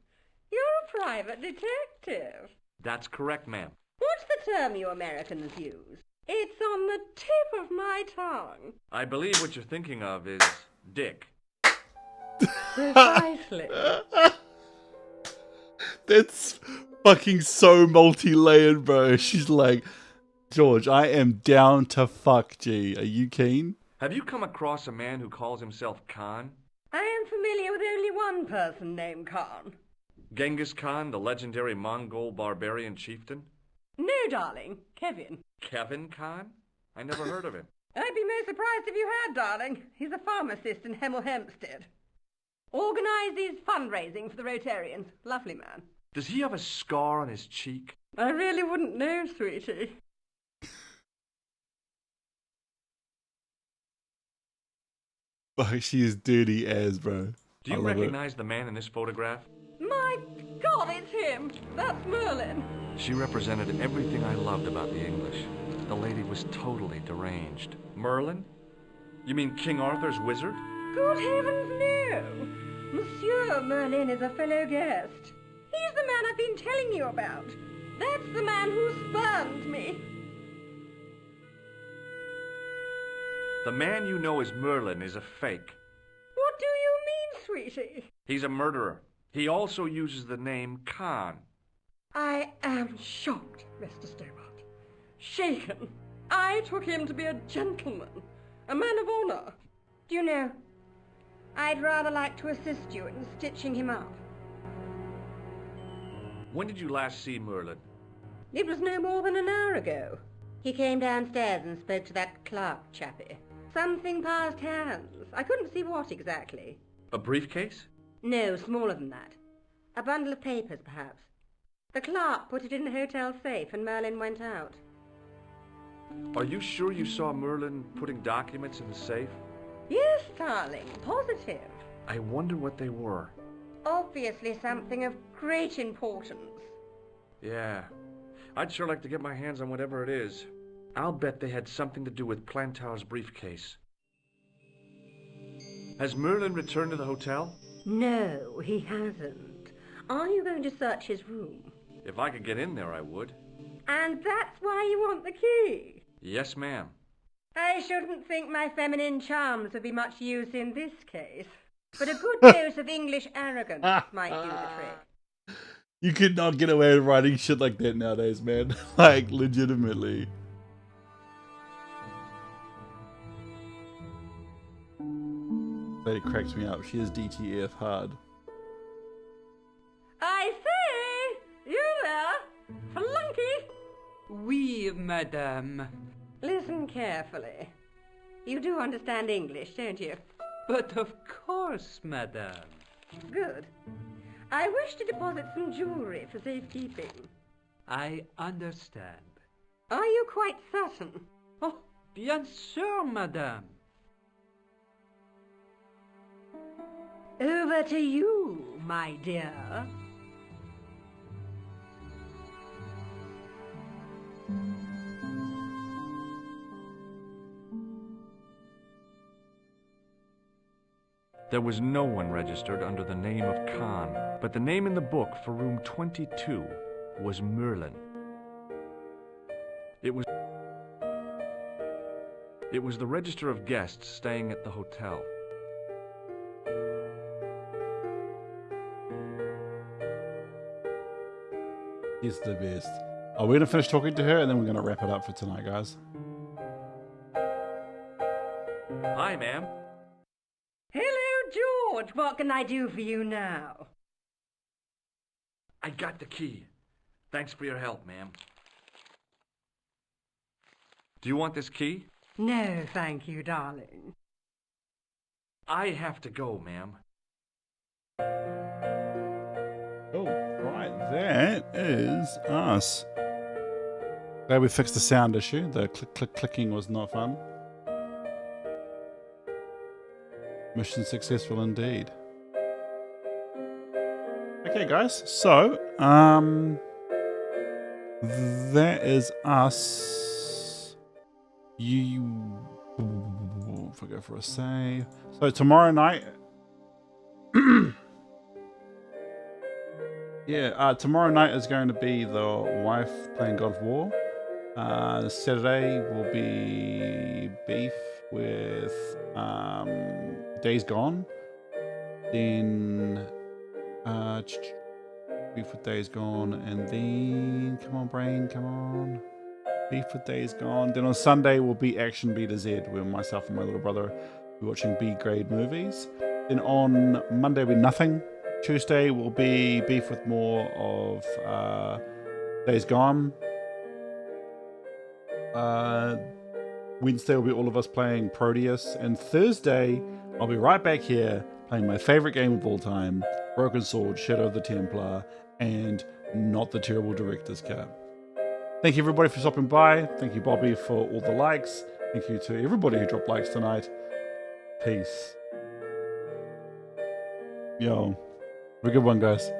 You're a private detective. That's correct, ma'am. What's the term you Americans use? It's on the tip of my tongue. I believe what you're thinking of is dick. Precisely. That's fucking so multi-layered, bro. She's like, George, I am down to fuck, G. Are you keen? Have you come across a man who calls himself Khan? I am familiar with only one person named Khan. Genghis Khan, the legendary Mongol barbarian chieftain? No, darling. Kevin. Kevin Khan? I never heard of him. I'd be most surprised if you had, darling. He's a pharmacist in Hemel Hempstead. Organises fundraising for the Rotarians. Lovely man. Does he have a scar on his cheek? I really wouldn't know, sweetie. Fuck, she is dirty as, bro. Do you recognize the man in this photograph? My God, it's him! That's Merlin! She represented everything I loved about the English. The lady was totally deranged. Merlin? You mean King Arthur's wizard? Good heavens, no! Monsieur Merlin is a fellow guest. He's the man I've been telling you about. That's the man who spurned me. The man you know as Merlin is a fake. What do you mean, sweetie? He's a murderer. He also uses the name Khan. I am shocked, Mr. Stobart. Shaken. I took him to be a gentleman, a man of honor. Do you know, I'd rather like to assist you in stitching him up. When did you last see Merlin? It was no more than an hour ago. He came downstairs and spoke to that clerk chappie. Something passed hands. I couldn't see what exactly. A briefcase? No, smaller than that. A bundle of papers, perhaps. The clerk put it in the hotel safe and Merlin went out. Are you sure you saw Merlin putting documents in the safe? Yes, darling, positive. I wonder what they were. Obviously something of great importance. Yeah. I'd sure like to get my hands on whatever it is. I'll bet they had something to do with Plantar's briefcase. Has Merlin returned to the hotel? No, he hasn't. Are you going to search his room? If I could get in there, I would. And that's why you want the key? Yes, ma'am. I shouldn't think my feminine charms would be much use in this case. But a good dose of English arrogance might do the trick. You could not get away with writing shit like that nowadays, man. Like, legitimately. Lady cracks me up. She is DTF hard. I say! You there? Flunky! Oui, madame. Listen carefully. You do understand English, don't you? But of course, madame. Good. I wish to deposit some jewellery for safekeeping. I understand. Are you quite certain? Oh, bien sûr, madame. Over to you, my dear. There was no one registered under the name of Khan, but the name in the book for room 22 was Merlin. It was the register of guests staying at the hotel. He's the best. Oh, we're gonna finish talking to her and then we're gonna wrap it up for tonight, guys. Hi, ma'am. Hello, George. What can I do for you now? I got the key. Thanks for your help, ma'am. Do you want this key? No, thank you, darling. I have to go, ma'am. Oh, right. That is us. Glad we fixed the sound issue. The clicking was not fun. Mission successful indeed. Okay, guys. So, that is us. If I go for a save. So tomorrow night. Yeah, tomorrow night is going to be the wife playing God of War. Saturday will be beef with Days Gone. Then beef with Days Gone, and then come on, brain, come on. Beef with Days Gone. Then on Sunday will be Action B to Z, where myself and my little brother will be watching B-grade movies. Then on Monday will be nothing. Tuesday will be beef with more of Days Gone. Wednesday will be all of us playing Proteus. And Thursday, I'll be right back here playing my favorite game of all time, Broken Sword, Shadow of the Templar, and not the terrible director's cut. Thank you everybody for stopping by. Thank you Bobby for all the likes. Thank you to everybody who dropped likes tonight. Peace. Yo, have a good one, guys.